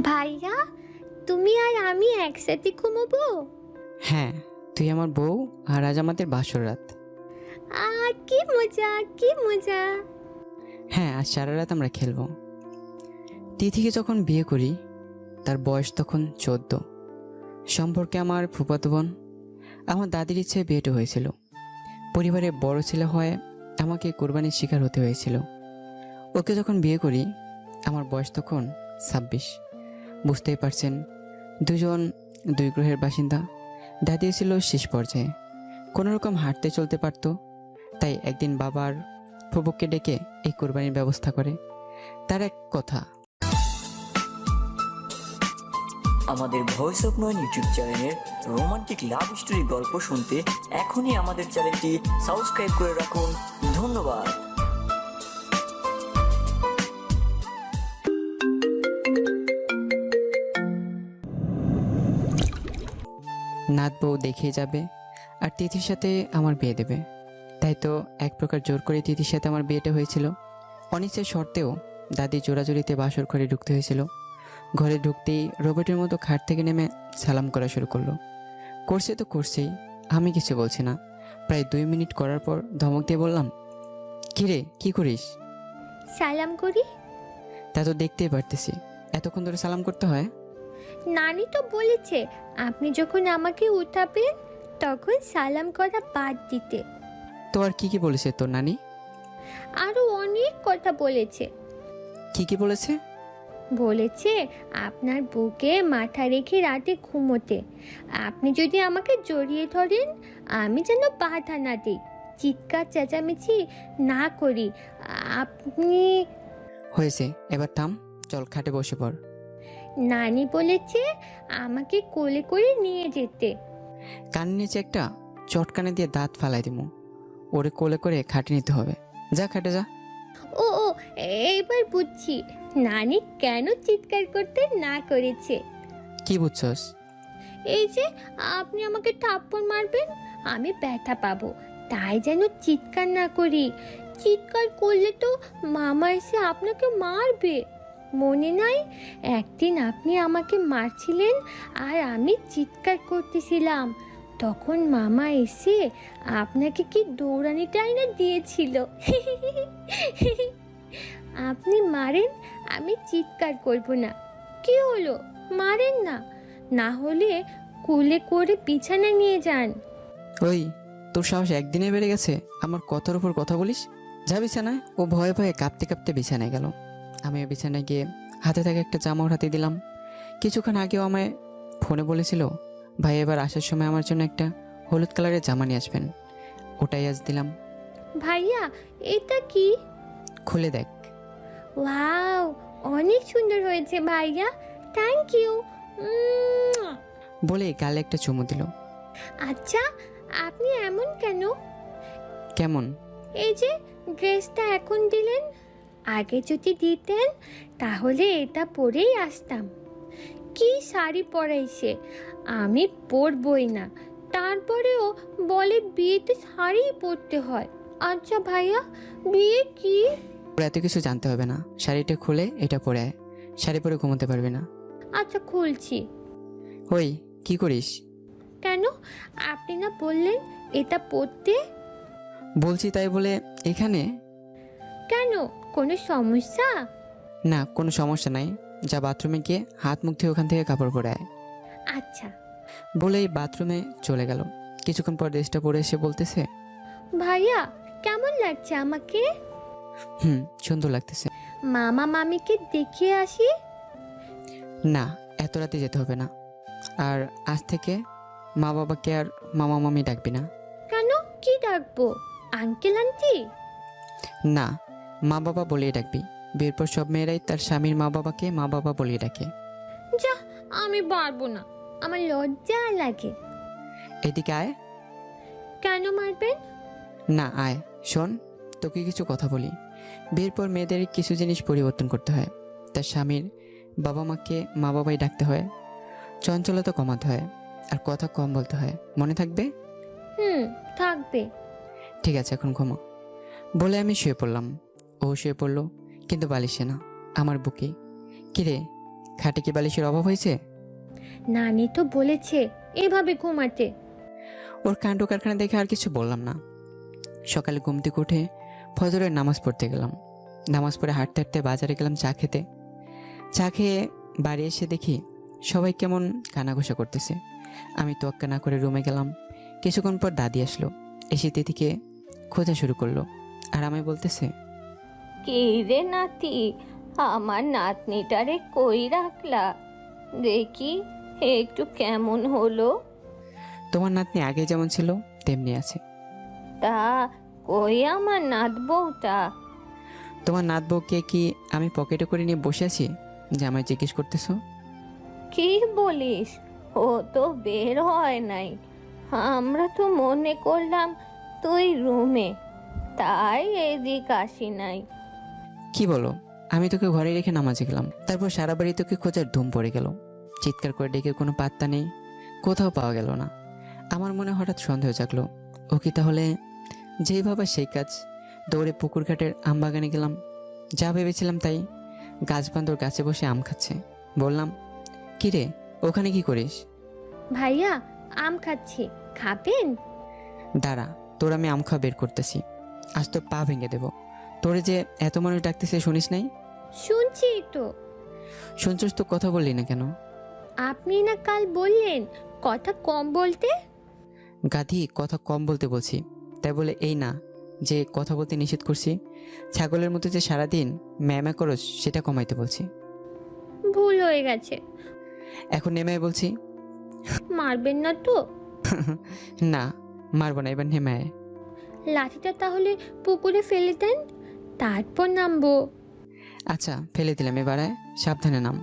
ভাইয়া, তুমি আর আমি একসাথে ঘুমোবো? হ্যাঁ, তুই আমার বউ আর আজ আমাদের বাসর রাত। কি মজা, কি মজা। হ্যাঁ, আজ সারা রাত আমরা খেলবো। তিথিকে যখন বিয়ে করি তার বয়স তখন 14। সম্পর্কে আমার ফুফাতো বোন। আমার দাদির ইচ্ছে বিয়েটা হয়েছিল। পরিবারে বড় ছেলে হয় আমাকে কোরবানির শিকার হতে হয়েছিল। ওকে যখন বিয়ে করি আমার বয়স তখন 26। বুঝতেই পারছেন, দুজন দুই গ্রহের বাসিন্দা। দাদি ছিল শেষ পর্যায়ে, কোনোরকম হাঁটতে চলতে পারতো। তাই একদিন বাবার ফুফুকে ডেকে এই কোরবানির ব্যবস্থা করে। তার এক কথা, আমাদের ভয়েস অফ নয়ন ইউটিউব চ্যানেলের রোমান্টিক লাভ স্টোরি গল্প শুনতে এখনই আমাদের চ্যানেলটি সাবস্ক্রাইব করে রাখুন। ধন্যবাদ। নাত বউ দেখেই যাবে আর তিথির সাথে আমার বিয়ে দেবে। তাই তো এক প্রকার জোর করে তিথির সাথে আমার বিয়েটা হয়েছিল। অনিচ্ছের শর্তেও দাদি জোরাজুরিতে বাসর ঘরে ঢুকতে হয়েছিল। ঘরে ঢুকতেই রোবটের মতো খাট থেকে নেমে সালাম করা শুরু করলো। করছে তো করছেই, আমি কিছু বলছি না। প্রায় 2 মিনিট করার পর ধমক দিয়ে বললাম, কিরে কি করিস? সালাম করি। তা তো দেখতেই পারতেছি, এতক্ষণ ধরে সালাম করতে হয়? নানি তো বলেছে আপনি যখন আমাকে উঠাবেন তখন সালাম করা বাদ দিতে। তো আর কি বলেছে তোর নানি? আরো অনেক কথা বলেছে। কি বলেছে? বলেছে আপনার বুকে মাথা রেখে রাতে ঘুমোতে, আপনি যদি আমাকে জড়িয়ে ধরেন আমি যেন বাধা না দিই, চিৎকার চেঁচামেচি না করি। আপনি হয়েছে, এবার থাম, চল খাটে বসে পড়। নানি বলেছে আমাকে কোলে করে নিয়ে যেতে। কানের নিচে একটা চটকানে দিয়ে দাঁত ফালাই দিমু। ওরে কোলে করে খাটে নিতে হবে। যা খাটে যা। ও ও, এইবার বুঝছি নানি কেন চিৎকার করতে না করেছে। কি বুঝছস? এই যে আপনি আমাকে থাপ্পড় মারবেন, আমি ব্যথা পাবো, তাই যেন চিৎকার না করি। চিৎকার করলে তো মামা এসে আপনাকে মারবে। মনে নাই একদিন আপনি আমাকে মারছিলেন আর আমি চিৎকার করতেছিলাম, তখন মামা এসে আপনাকে কি দৌড়ানিটাই না দিয়েছিল। আপনি মারেন, আমি চিৎকার করব না। কি হলো, মারেন না, না হলে কোলে করে বিছানায় নিয়ে যান। ওই, তোর সাহস একদিনে বেড়ে গেছে আমার কথার উপর কথা বলিস। যা বিছানায়। ও ভয়ে ভয়ে কাঁপতে কাঁপতে বিছানায় গেল। আমিও বিছানায় গিয়ে হাতে থাকে একটা জামা ওর হাতে দিলাম। কিছুক্ষণ আগেও আমায় ফোনে বলেছিল ভাই এবার আসার সময় আমার জন্য একটা হলুদ কালারের জামা নিয়ে আসবেন। ওটাই আজ দিলাম। ভাইয়া, এটা কি? খুলে দেখ। ওয়াও, অনেক সুন্দর হয়েছে ভাইয়া, থ্যাংক ইউ। বলে গালে একটা চুমু দিল। আচ্ছা, আপনি এমন কেন? কেমন? এই যে ড্রেসটা এখন দিলেন, আগে যদি দিতেন তাহলে এটা পরেই আসতাম। কি শাড়ি পরাইছে, আমি পরবই না, তারপরেও বলে বিয়েতে শাড়িই পরতে হয়। আচ্ছা ভাইয়া, বিয়ে কি? ওর এত কিছু জানতে হবে না, শাড়িটা খুলে এটা পরে আয়। শাড়ি পরে ঘুমোতে পারবি না। আচ্ছা খুলছি। ওই, কি করিস? কেন, আপনি না বললেন এটা পরতে? বলছি তাই বলে এখানে? কেন, কোনো সমস্যা? না, কোনো সমস্যা নাই। যা বাথরুমে গিয়ে হাত মুখ ধুয়ে ওখান থেকে কাপড় পরে আয়। আচ্ছা। বলেই বাথরুমে চলে গেল। কিছুক্ষণ পর ড্রেসটা পরে এসে বলতেছে, ভাইয়া, কেমন লাগছে আমাকে? সুন্দর লাগতেছে। মামা মামিকে দেখিয়ে আসি। না, এত রাতে যেতে হবে না। আর আজ থেকে মা বাবাকে আর মামা মামি ডাকবি না। কেন, কি ডাকবো? Uncle aunty? না, মা বাবা বলেই ডাকবি। বিয়ের পর সব মেয়েরাই তার স্বামীর মা বাবাকে মা বাবা বলেই ডাকে। যা, আমি পারবো না, আমার লজ্জা লাগে। এদিকে আয়। কেন মারবেন? না, আয়। শোন, তোকে কিছু কথা বলি। বিয়ের পর মেয়েদের কিছু জিনিস পরিবর্তন করতে হয়। তার স্বামীর বাবা মাকে মা বাবাই ডাকতে হয়, চঞ্চলতা কমাতে হয়, আর কথা কম বলতে হয়। মনে থাকবে? থাকবে। ঠিক আছে, এখন ঘুমো। বলে আমি শুয়ে পড়লাম। ও শুয়ে পড়লো, কিন্তু বালিশে না, আমার বুকে। কিরে, খাটে কি বালিশের অভাব হয়েছে? নানি তো বলেছে এভাবে ঘুমাতে। ওর কাণ্ড কারখানা দেখে আর কিছু বললাম না। সকালে ঘুম থেকে উঠে ফজরের নামাজ পড়তে গেলাম। নামাজ পড়ে হাঁটতে হাঁটতে বাজারে গেলাম চা খেতে। চা খেয়ে বাড়ি এসে দেখি সবাই কেমন কানাঘোষা করতেছে। আমি তোয়াক্কা না করে রুমে গেলাম। কিছুক্ষণ পর দাদি আসলো, এসে তিথিকে খোঁজা শুরু করলো। আর আমায় বলতেছে, কে রে নাতি, আমার নাতনিটারে কই রাখলা? দেখি একটু কেমন হলো। তোমার নাতনি আগে যেমন ছিল তেমনি আছে। তা কই আমার নাত বউটা? তোমার নাত বউকে কি আমি পকেটে করে নিয়ে বসে আছি যে আমায় জিজ্ঞেস করতেছো? কি বলিস? ও তো বের হয় নাই, আমরা তো মনে করলাম তুই রুমে, তাই এদিক আসি নাই। কি বলো? আমি তোকে ঘরে রেখে নামাজে গেলাম, তারপর সারা বাড়ি তোকে খোঁজার ধুম পড়ে গেল। চিৎকার করে ডেকে কোনো পাত্তা নেই, কোথাও পাওয়া গেল না। আমার মনে হঠাৎ সন্দেহ জাগলো, ও কি তাহলে যেই ভাবা সেই কাজ। দৌড়ে পুকুর ঘাটের আম বাগানে গেলাম। যা ভেবেছিলাম তাই। গাছ বান্দর গাছে বসে আম খাচ্ছে। বললাম, কি রে, ওখানে কি করিস? ভাইয়া আম খাচ্ছি, খাবেন? দাঁড়া, তোর আমি আম খাওয়া বের করতেছি। আজ তোর পা ভেঙে দেব। তোরে যে এত মানুষ ডাকতেছে শুনিস নাই? শুনছি তো। শুনছস তো, কথা বললি না কেন? আপনি না কাল বললেন কথা কম বলতে। গাধি, কথা কম বলতে বলছি, তাই বলে এই না যে কথা বলতে নিষেধ করছি। ছাগলের মতো যে সারাদিন ম্যামা করস সেটা কমাইতে বলছি। ভুল হয়ে গেছে। এখন নেমে আয় বলছি। মারবেন না তো? না, মারবো না, এবার নেমে আয়। লাঠিটা তাহলে পুকুরে ফেলে দেন, তারপর নামবো। আচ্ছা, ফেলে দিলাম, এবার আয়, সাবধানে নাম।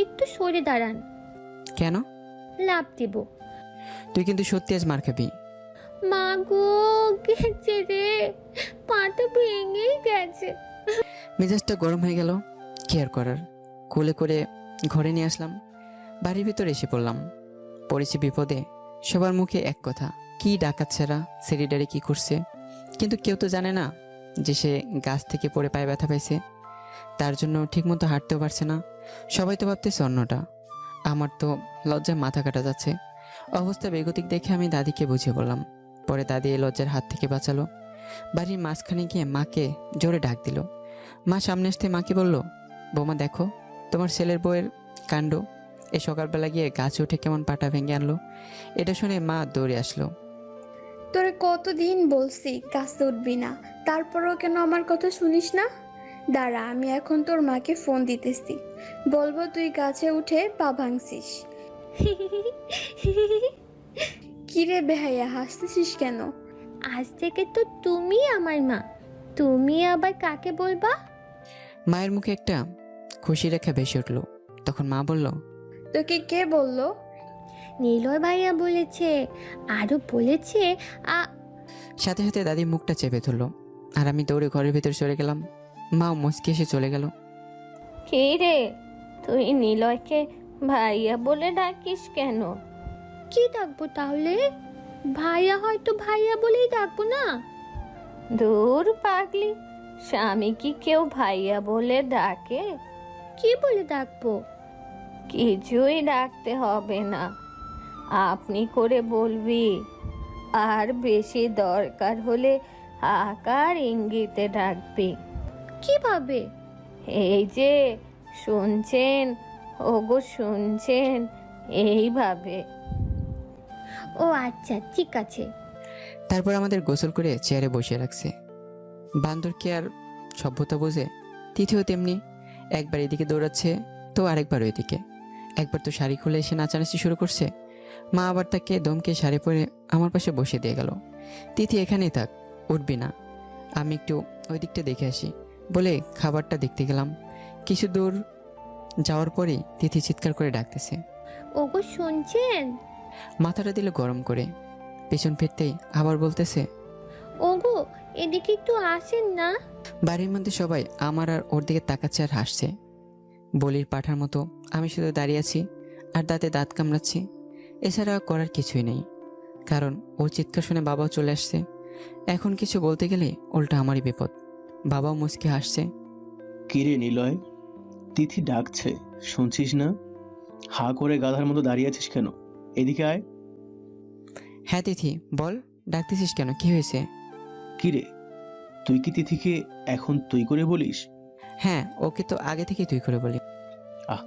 একটু সরে দাঁড়ান। কেন? লাফ দেব। তুই কিন্তু সত্যি আজ মার খাবি। মা গো, গেছে রে, পাটা ভেঙেই গেছে। মেজাজটা গরম হয়ে গেল। কি আর করার, কোলে করে ঘরে নিয়ে আসলাম। বাড়ির ভিতরে এসে পড়লাম। পড়েছি বিপদে। সবার মুখে এক কথা, কি ডাকাত ছাড়া সেরিডারে কি করছে। কিন্তু কেউ তো জানে না যে সে গাছ থেকে পড়ে পায়ে ব্যথা পাইছে, তার জন্য ঠিকমতো হাঁটতেও পারছে না। সবাই তো ভাবতেছে অন্যটা। আমার তো লজ্জায় মাথা কাটা যাচ্ছে। অবস্থা বেগতিক দেখে আমি দাদিকে বুঝিয়ে বললাম। পরে দাদি এই লজ্জার হাত থেকে বাঁচালো। বাড়ির মাঝখানে গিয়ে মাকে জোরে ডাক দিল। মা সামনে আসতে মাকে বলল, বৌমা দেখো তোমার ছেলের বউয়ের কাণ্ড। এই সকালবেলা গিয়ে গাছে উঠে কেমন পাটা ভেঙে আনলো। এটা শুনে মা দৌড়ে আসলো। তোরে কতদিন বলছি গাছে উঠবি না, তারপরেও কেন আমার কথা শুনিস না? দাঁড়া, আমি এখন তোর মাকে ফোন দিতেছি, বলবো তুই গাছে উঠে পা ভাঙছিস। কিরে বেহাইয়া, হাসতেছিস কেন? আজ থেকে তো তুমি আমার মা, তুমি আবার কাকে বলবা? মায়ের মুখে একটা খুশি রেখা ভেসে উঠলো। তখন মা বলল, তোকে কে বললো? নীলয় ভাইয়া বলেছে, আরো বলেছে। সাথে সাথে দাদি মুখটা চেপে ধরলো। আর আমি দৌড়ে ঘরের ভিতর চলে গেলাম। মা মুচকি এসে চলে গেল। কে রে, তুই নীলয়কে ভাইয়া বলে ডাকিস কেন? কি ডাকবো তাহলে? ভাইয়া হয়তো ভাইয়া বলেই ডাকবো না। দূর পাগলি, স্বামী কি কেউ ভাইয়া বলে ডাকে? কি বলে ডাকবো? কিছুই ডাকতে হবে না, আপনি করে বলবি। আর বেশি দরকার হলে আকার ইঙ্গিতে ডাকবি। কিভাবে? এই যে শুনছেন, ওগো শুনছেন, এইভাবে। ও আচ্ছা, ঠিক আছে। তারপর আমাদের গোসল করে চেয়ারে বসিয়ে রাখছে। বান্দর কি আর সভ্যতা বোঝে? তিথিও তেমনি, একবার এদিকে দৌড়াচ্ছে তো আরেকবার ওইদিকে। একবার তো শাড়ি খুলে এসে নাচানাচি শুরু করছে। মা আবার তাকে দমকে শাড়ি পরে আমার পাশে বসে দিয়ে গেল। তিথি এখানেই থাক, উঠবি না, আমি একটু ওই দিকটা দেখে আসি বলে খাবারটা দেখতে গেলাম। কিছু দূর যাওয়ার পরেই তিথি চিৎকার করে ডাকতেছে, ওগো শুনছেন? মাথাটা দিল গরম করে। পেছন ফিরতেই আবার বলতেছে, ওগো এদিকে একটু আসেন না। বাড়ির মধ্যে সবাই আমার আর ওর দিকে তাকাচ্ছে আর হাসছে। বলির পাঠার মতো আমি শুধু দাঁড়িয়ে আছি আর দাঁতে দাঁত কামড়াচ্ছি। এছাড়া করার কিছুই নেই, কারণ ওর চিৎকার শুনে বাবাও চলে আসছে। এখন কিছু বলতে গেলে উল্টা আমারই বিপদ। বাবাও মুচকি হাসছে। কিরে নিলয়, তিথি ডাকছে, শুনছিস না? হা করে গাধার মতো দাঁড়িয়ে আছিস কেন? এদিকে আয়। হ্যাঁ তিথি বল, ডাকতেছিস কেন, কি হয়েছে? কি রে, তুই কি তিথিকে এখন তুই করে বলিস? হ্যাঁ, ওকে তো আগে থেকেই তুই করে বলি। আহ,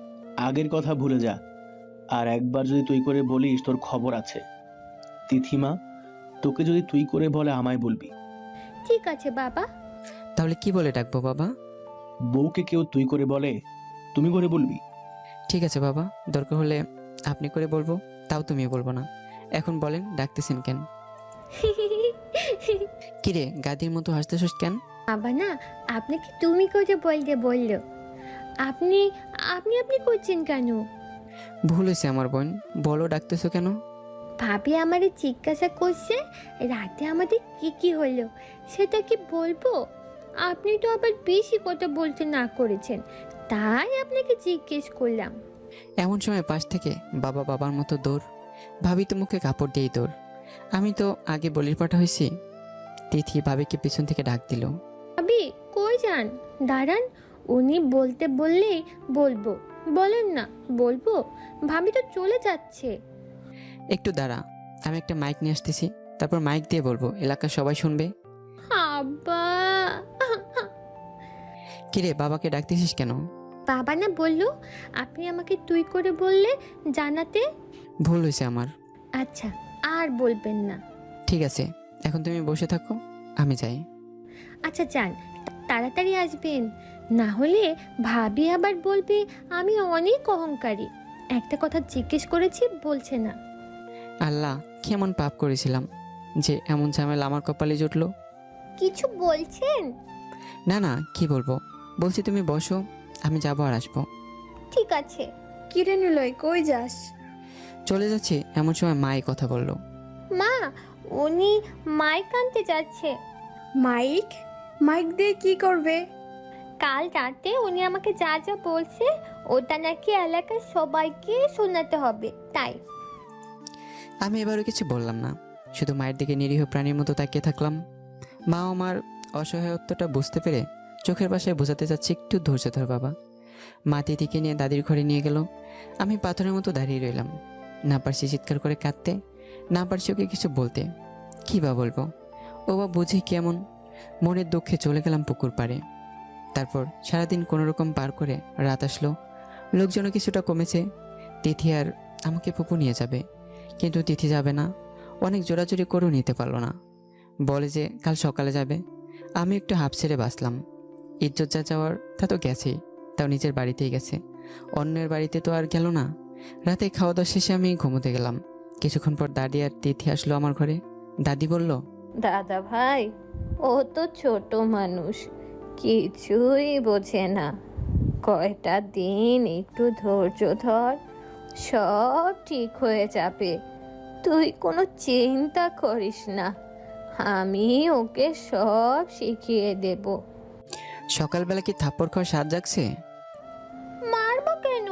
আগের কথা ভুলে যা। আর একবার যদি তুই করে বলিস তোর খবর আছে। তিথিমা, তোকে যদি তুই করে বলে আমায় বলবি। ঠিক আছে বাবা। তাহলে কি বলে ডাকবো বাবা? বউকে কেউ তুই করে বলে, তুমি করে বলবি। ঠিক আছে বাবা, দরকার হলে আপনি করে বলবো, তাও তুমিও বলবো না। এখন বলেন ডাকতেছেন কেন? কিরে গাদির মতো হাসতেছিস কেন? বাবা না আপনাকে তুমি করে বলতে বললো। আপনি আপনি আপনি করছেন কেন? ভুল হয়েছে আমার বোন, বলো ডাকতেছো কেন? ভাবি আমারে জিজ্ঞাসা করছে রাতে আমাদের কি কি হলো, সেটা কি বলবো? আপনি তো আবার বেশি কথা বলতে না করেছেন, তাই আপনাকে জিজ্ঞেস করলাম। এমন সময় পাশ থেকে বাবা বাবার মতো দৌড়, ভাবি তো মুখে কাপড় দিয়েই দৌড়। আমি তো আগে বলির পাঠা হয়েছি। তিথি ভাবিকে পিছন থেকে ডাক দিল। ভাবি কই যান? দাঁড়ান, উনি বলতে বললেই বলবো। বলেন না বলবো, ভাবি তো চলে যাচ্ছে। একটু দাঁড়া, আমি একটা মাইক নিয়ে আসতেছি, তারপর মাইক দিয়ে বলবো, এলাকার সবাই শুনবে। আব্বা। কিরে বাবাকে ডাকতেছিস কেন? বাবা না বললো আপনি আমাকে তুই করে বললে জানাতে। ভুল হয়েছে আমার। আচ্ছা আর বলবেন না। ঠিক আছে, এখন তুমি বসে থাকো, আমি যাই। আচ্ছা যান, তাড়াতাড়ি আসবেন, না হলে ভাবি আবার বলবে আমি অনেক অহংকারী। একটা কথা জিজ্ঞেস করেছি বলছে না। আল্লাহ, কি এমন পাপ করেছিলাম যে এমন ঝামেলা আমার কপালে জুটলো? কিছু বলছেন? না না, কি বলবো, বলছি তুমি বসো, আমি যাবো আর আসবো। ঠিক আছে। কিরে নিলয়, কই যাস? চলে যাচ্ছি। এমন সময় মাই কথা বললো। মা, উনি মাইক আনতে যাচ্ছে। মাইক? মাইক দিয়ে কি করবে? কাল রাতে উনি আমাকে যা যা বলছে ওটা নাকি এলাকার সবাইকে শোনাতে হবে, তাই। আমি এবারও কিছু বললাম না, শুধু মায়ের দিকে নিরীহ প্রাণীর মতো তাকিয়ে থাকলাম। মা আমার অসহায়ত্বটা বুঝতে পেরে চোখের পাশে বোঝাতে চাচ্ছি, একটু ধৈর্য ধর বাবা। মা তিথিকে নিয়ে দাদির ঘরে নিয়ে গেল। আমি পাথরের মতো দাঁড়িয়ে রইলাম, না পারছি চিৎকার করে কাঁদতে, না পারছি ওকে কিছু বলতে। কী বা বলবো, ও বা বুঝি কেমন। মনের দুঃখে চলে গেলাম পুকুর পাড়ে। তারপর সারাদিন কোনোরকম পার করে রাত আসলো। লোকজনও কিছুটা কমেছে। তিথি আর আমাকে ফুপু নিয়ে যাবে, কিন্তু তিথি যাবে না। অনেক জোরাজুরি করেও নিতে পারলো না, বলে যে কাল সকালে যাবে। আমি একটু হাঁপ ছেড়ে বাঁচলাম। ইজ্জত যা যাওয়ার তা তো গেছেই, তাও নিজের বাড়িতেই গেছে, অন্যের বাড়িতে তো আর গেল না। রাতে খাওয়া দাওয়া শেষে আমি ঘুমোতে গেলাম। কিছুক্ষণ পর দাদি আর তিথি আসলো আমার ঘরে। দাদি বলল, দাদা ভাই, ও তো ছোট মানুষ, কিছুই বোঝে না। কয়টা দিন একটু ধৈর্য ধর, সব ঠিক হয়ে যাবে। তুই কোনো চিন্তা করিস না, আমি ওকে সব শিখিয়ে দেব। সকালবেলা কি থাপ্পড় খাওয়ার স্বাদ জাগছে? মারবো কেন?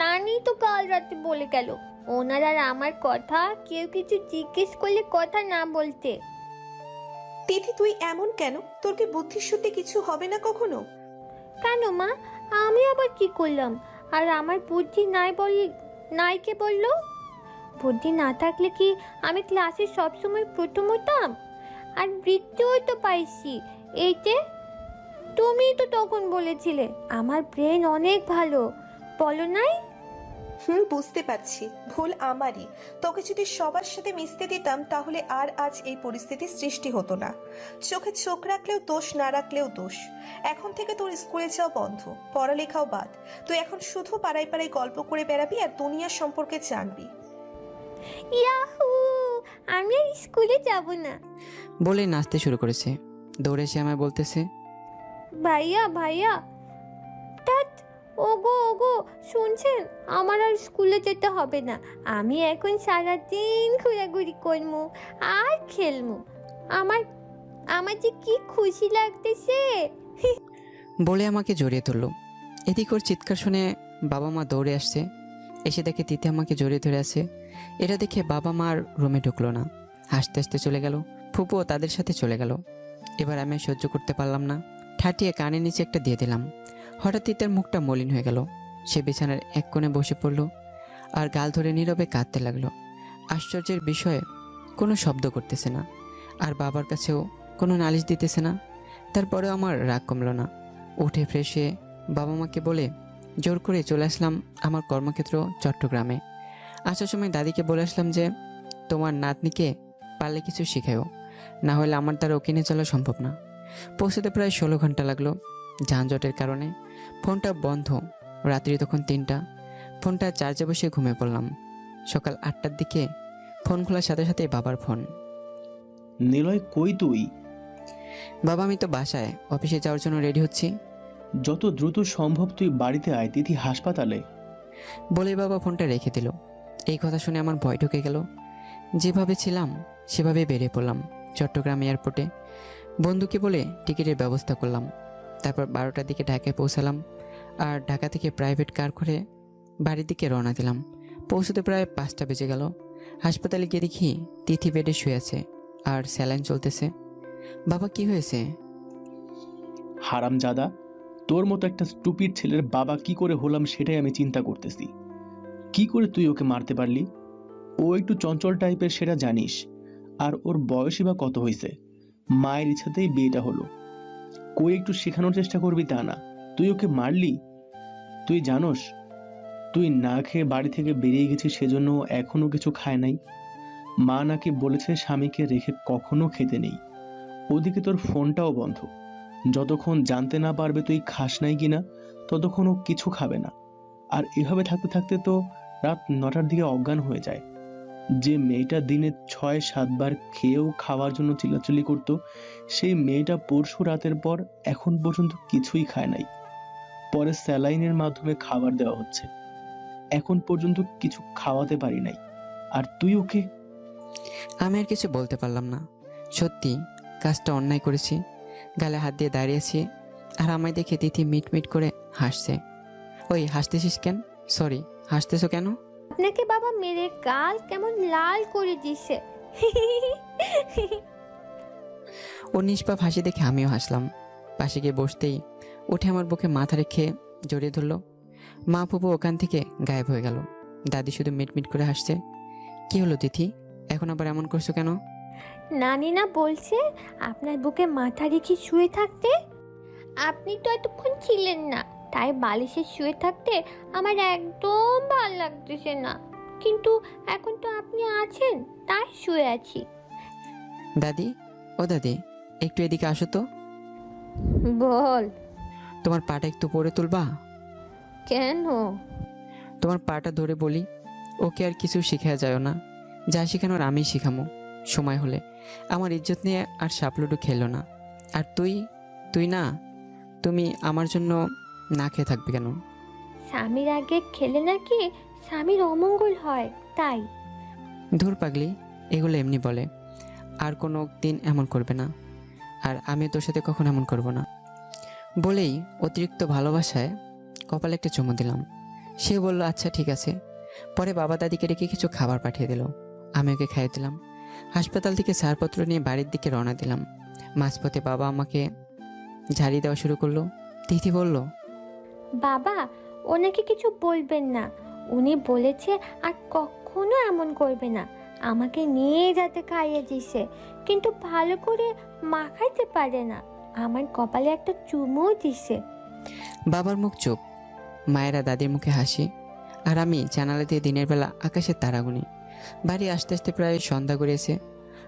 নানি তো কাল রাতে বলে গেল ওনার আর আমার কথা কেউ কিছু জিজ্ঞেস করলে কথা না বলতে। তিথি তুই এমন কেন? তোর কি বুদ্ধির শুদ্ধি কিছু হবে না কখনো? কেন মা, আমি আবার কি করলাম? আর আমার বুদ্ধি নাই নাই কে বললো? বুদ্ধি না থাকলে কি আমি ক্লাসে সবসময় প্রথম হতাম? আর বৃত্তিও তো পাইছি এইতে। তুমি তো তখন বলেছিলে আমার ব্রেন অনেক ভালো, বলো নাই? বুঝতে পারছি, ভুল আমারই। তোকে যদি সবার সাথে মিশতে দিতাম তাহলে আর আজ এই পরিস্থিতির সৃষ্টি হতো না। চোখে চোখ রাখলেও দোষ, না রাখলেও দোষ। এখন থেকে তোর স্কুলে যাওয়া বন্ধ, পড়ালেখাও বাদ। তুই এখন শুধু পাড়ায় পাড়ায় গল্প করে বেড়াবি আর দুনিয়ার সম্পর্কে জানবি। ইয়াহু, আমি আর স্কুলে যাব না। বলে নাচতে শুরু করেছে। দৌড়ে এসে আমায় বলতেছে, ভাইয়া ভাইয়া, ধ্যাৎ, ওগো ওগো, শুনছেন? আমার আর স্কুলে যেতে হবে না, আমি এখন সারাদিন ঘোরাঘুরি করবো আর খেলবো। আমার আমার যে কি খুশি লাগতেছে। বলে আমাকে জড়িয়ে ধরলো। এদিক ওর চিৎকার শুনে বাবা মা দৌড়ে আসছে। এসে দেখে তিথি আমাকে জড়িয়ে ধরে আছে। এটা দেখে বাবা মা আর রুমে ঢুকলো না, হাসতে হাসতে চলে গেল। ফুপুও তাদের সাথে চলে গেল। এবার আমি আর সহ্য করতে পারলাম না, ঠাটিয়ে কানের নিচে একটা দিয়ে দিলাম। হঠাৎ তিতির মুখটা মলিন হয়ে গেল। সে বিছানার এক কোণে বসে পড়ল আর গাল ধরে নীরবে কাঁদতে লাগলো। আশ্চর্যের বিষয়ে কোনো শব্দ করতেছে না, আর বাবার কাছেও কোনো নালিশ দিতেছে না। তারপরেও আমার রাগ কমল না। উঠে ফ্রেশ হয়ে বাবা মাকে বলে জোর করে চলে আসলাম আমার কর্মক্ষেত্র চট্টগ্রামে। আসার সময় দাদিকে বলে আসলাম যে তোমার নাতনিকে পারলে কিছু শিখাও, না হলে আমার দ্বারা ওকে নিয়ে চলা সম্ভব না। পৌঁছতে প্রায় 16 ঘন্টা লাগলো যানজটের কারণে। ফোনটা বন্ধ, রাত্রি তখন 3টা। ফোনটা চার্জে বসে ঘুমিয়ে পড়লাম। সকাল 8টার দিকে ফোন খোলার সাথে সাথে বাবার ফোন। নিলয়, কই তুই? বাবা, আমি তো বাসায়, অফিসে যাওয়ার জন্য রেডি হচ্ছি। যত দ্রুত সম্ভব তুই বাড়িতে আয়, তিথি হাসপাতালে। বলে বাবা ফোনটা রেখে দিল। এই কথা শুনে আমার ভয় ঢুকে গেল। যেভাবে ছিলাম সেভাবে বেরিয়ে পড়লাম চট্টগ্রাম এয়ারপোর্টে। বন্ধুকে বলে টিকিটের ব্যবস্থা করলাম। তারপর 12টার দিকে ঢাকায় পৌঁছালাম, আর ঢাকা থেকে প্রাইভেট কার করে বাড়ির দিকে রওনা দিলাম। পৌঁছতে প্রায় 5টা বেজে গেল। হাসপাতালে গিয়ে দেখি তিথি বেডে শুয়ে আছে আর স্যালাইন চলতেছে। বাবা, কি হয়েছে? হারামজাদা, তোর মতো একটা স্টুপিড ছেলের বাবা কি করে হলাম সেটাই আমি চিন্তা করতেছি। কি করে তুই ওকে মারতে পারলি? ও একটু চঞ্চল টাইপের, সেটা জানিস। আর ওর বয়সই বা কত হয়েছে? মায়ের ইচ্ছাতেই বিয়েটা হলো। কই একটু শেখানোর চেষ্টা করবি তা না, তুই ওকে মারলি। তুই জানোস তুই না খেয়ে বাড়ি থেকে বেরিয়ে গেছিস, সেজন্য ও এখনো কিছু খায় নাই। মা নাকি বলেছে স্বামীকে রেখে কখনো খেতে নেই। ওদিকে তোর ফোনটাও বন্ধ। যতক্ষণ জানতে না পারবে তুই খাস নাই কিনা, ততক্ষণ ও কিছু খাবে না। আর এভাবে থাকতে থাকতে তো রাত 9টার দিকে অজ্ঞান হয়ে যায়। যে মেয়েটা দিনে 6-7 বার খেয়েও খাওয়ার জন্য চিল্লাচিল্লি করতো, সেই মেয়েটা পরশু রাতের পর এখন পর্যন্ত কিছুই খায় নাই। পরে স্যালাইনের মাধ্যমে খাবার দেওয়া হচ্ছে, এখন পর্যন্ত কিছু খাওয়াতে পারি নাই। আর তুই ওকে? আমি আর কিছু বলতে পারলাম না। সত্যি কাজটা অন্যায় করেছি। গালে হাত দিয়ে দাঁড়িয়েছি, আর আমায় দেখে তিথি মিট মিট করে হাসছে। ওই, হাসতেছিস কেন? সরি, হাসতেছো কেন? আপনাকে বাবা মেরে গাল কেমন লাল করে দিছে। ও নিষ্পাপ হাসি দেখে আমিও হাসলাম। পাশে গিয়ে বসতেই উঠে আমার বুকে মাথা রেখে জড়িয়ে ধরলো। মা ফুপু ওখান থেকে গায়েব হয়ে গেল। দাদি শুধু মিটমিট করে হাসছে। কি হলো তিথি, এখন আবার এমন করছো কেন? নানি না বলছে আপনার বুকে মাথা রেখে শুয়ে থাকতে? আপনি তো এতক্ষণ ছিলেন না, তাই বালিশে শুয়ে থাকতে আমার একদম ভালো লাগতেছে না। কিন্তু এখন তো আপনি আছেন, তাই শুয়ে আছি। দাদি, ও দাদি, একটু এদিকে আসো তো। বল। তোমার পাটা একটু পরে তুলবা? কেন? তোমার পাটা ধরে বলি, ওকে আর কিছু শিখা যায় না। যা শেখানোর আমি শিখামো সময় হলে। আমার ইজ্জত নিয়ে আর সাপলুডু খেলো না। আর তুই না, তুমি আমার জন্য না খেয়ে থাকবে কেন? স্বামীর আগে খেলে নাকি স্বামীর অমঙ্গল হয়, তাই। ধুর পাগলি, এগুলো এমনি বলে। আর কোনো দিন এমন করবে না, আর আমি তোর সাথে কখন এমন করব না। বলেই অতিরিক্ত ভালোবাসায় কপালে একটা চুমু দিলাম। সে বলল আচ্ছা ঠিক আছে। পরে বাবা দাদিকে ডেকে কিছু খাবার পাঠিয়ে দিল, আমি ওকে খাইয়ে দিলাম। হাসপাতাল থেকে ছাড়পত্র নিয়ে বাড়ির দিকে রওনা দিলাম। মাঝপথে বাবা আমাকে ঝাড়ি দেওয়া শুরু করলো। তিথি বলল, বাবা, ওনাকে কিছু বলবেন না। উনি বলেছে আর কখনো এমন করবে না। আমাকে নিয়ে যাতে খাইয়ে দিছে, কিন্তু ভালো করে মাখাইতে পারে না। আমার কপালে একটা চুমুও দিছে। বাবার মুখ চুপ, মায়েরা দাদির মুখে হাসি, আর আমি জানালা দিয়ে দিনের বেলা আকাশের তারা গুনি। বাড়ি আসতে আসতে প্রায় সন্ধ্যা গড়িয়েছে।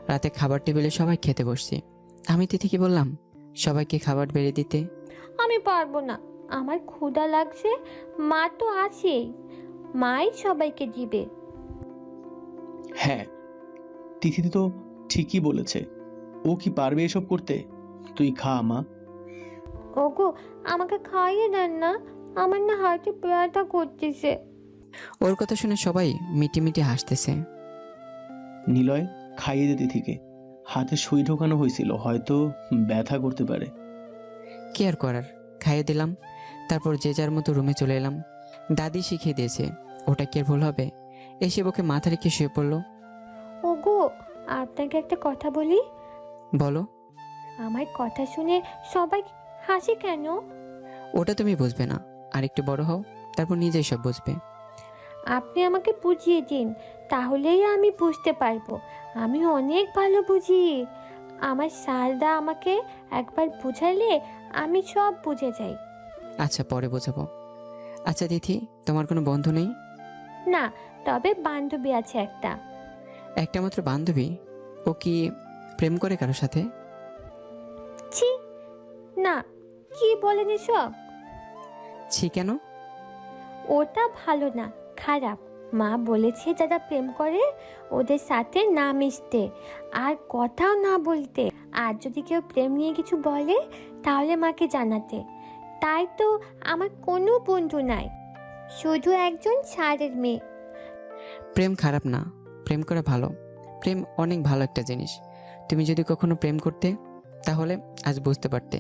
রাতে খাবার টেবিলে সবাই খেতে বসছি। আমি তিথিকে বললাম সবাইকে খাবার বেড়ে দিতে। আমি পারবো না, আমার ক্ষুধা লাগছে। মা তো আছেই, মাই সবাইকে দিবে। হ্যাঁ, তিথি তো ঠিকই বলেছে। ও কি পারবে এসব করতে? তুই খা মা। ওগো, আমাকে খাইয়ে দেন না, আমার না হাতে ব্যথা করতেছে। ওর কথা শুনে সবাই মিটিমিটি হাসতেছে। নিলয়, খাইয়ে দে তিথিকে। হাতে সুই ঢোকানো হয়েছিল, হয়তো ব্যথা করতে পারে। কি আর করার, খাইয়ে দিলাম। তারপর যে যার মতো রুমে চলে এলাম। দাদি শিখিয়ে দিয়েছে, ওটা কি আর ভুল হবে? এসে ওকে মাথা রেখে শুয়ে পড়লো। ওগো, আপনাকে একটা কথা বলি। বলো। আমার কথা শুনে সবাই হাসে কেন? ওটা তুমি বুঝবে না, আর একটু বড় হও, তারপর নিজেই সব বুঝবে। আপনি আমাকে বুঝিয়ে দিন, তাহলেই আমি বুঝতে পারবো। আমি অনেক ভালো বুঝি। আমার স্যারদা আমাকে একবার বুঝালে আমি সব বুঝে যাই। আচ্ছা, পরে বোঝাবো। আচ্ছা তিথি, তোমার কোনো বন্ধু নেই? না, তবে বান্ধবী আছে একটা। একটা মাত্র বান্ধবী? ও কি প্রেম করে কারোর সাথে? ছি, না, কি বলেন এসব? ছি কেন? ওটা ভালো না, খারাপ। মা বলেছে যারা প্রেম করে ওদের সাথে না মিশতে আর কথাও না বলতে। আর যদি কেউ প্রেম নিয়ে কিছু বলে তাহলে মাকে জানাতে। তাই তো আমার কোনো বন্ধু নাই, শুধু একজন স্যারের মেয়ে। প্রেম খারাপ না, প্রেম করা ভালো। প্রেম অনেক ভালো একটা জিনিস। তুমি যদি কখনো প্রেম করতে, তাহলে আজ বুঝতে পারতে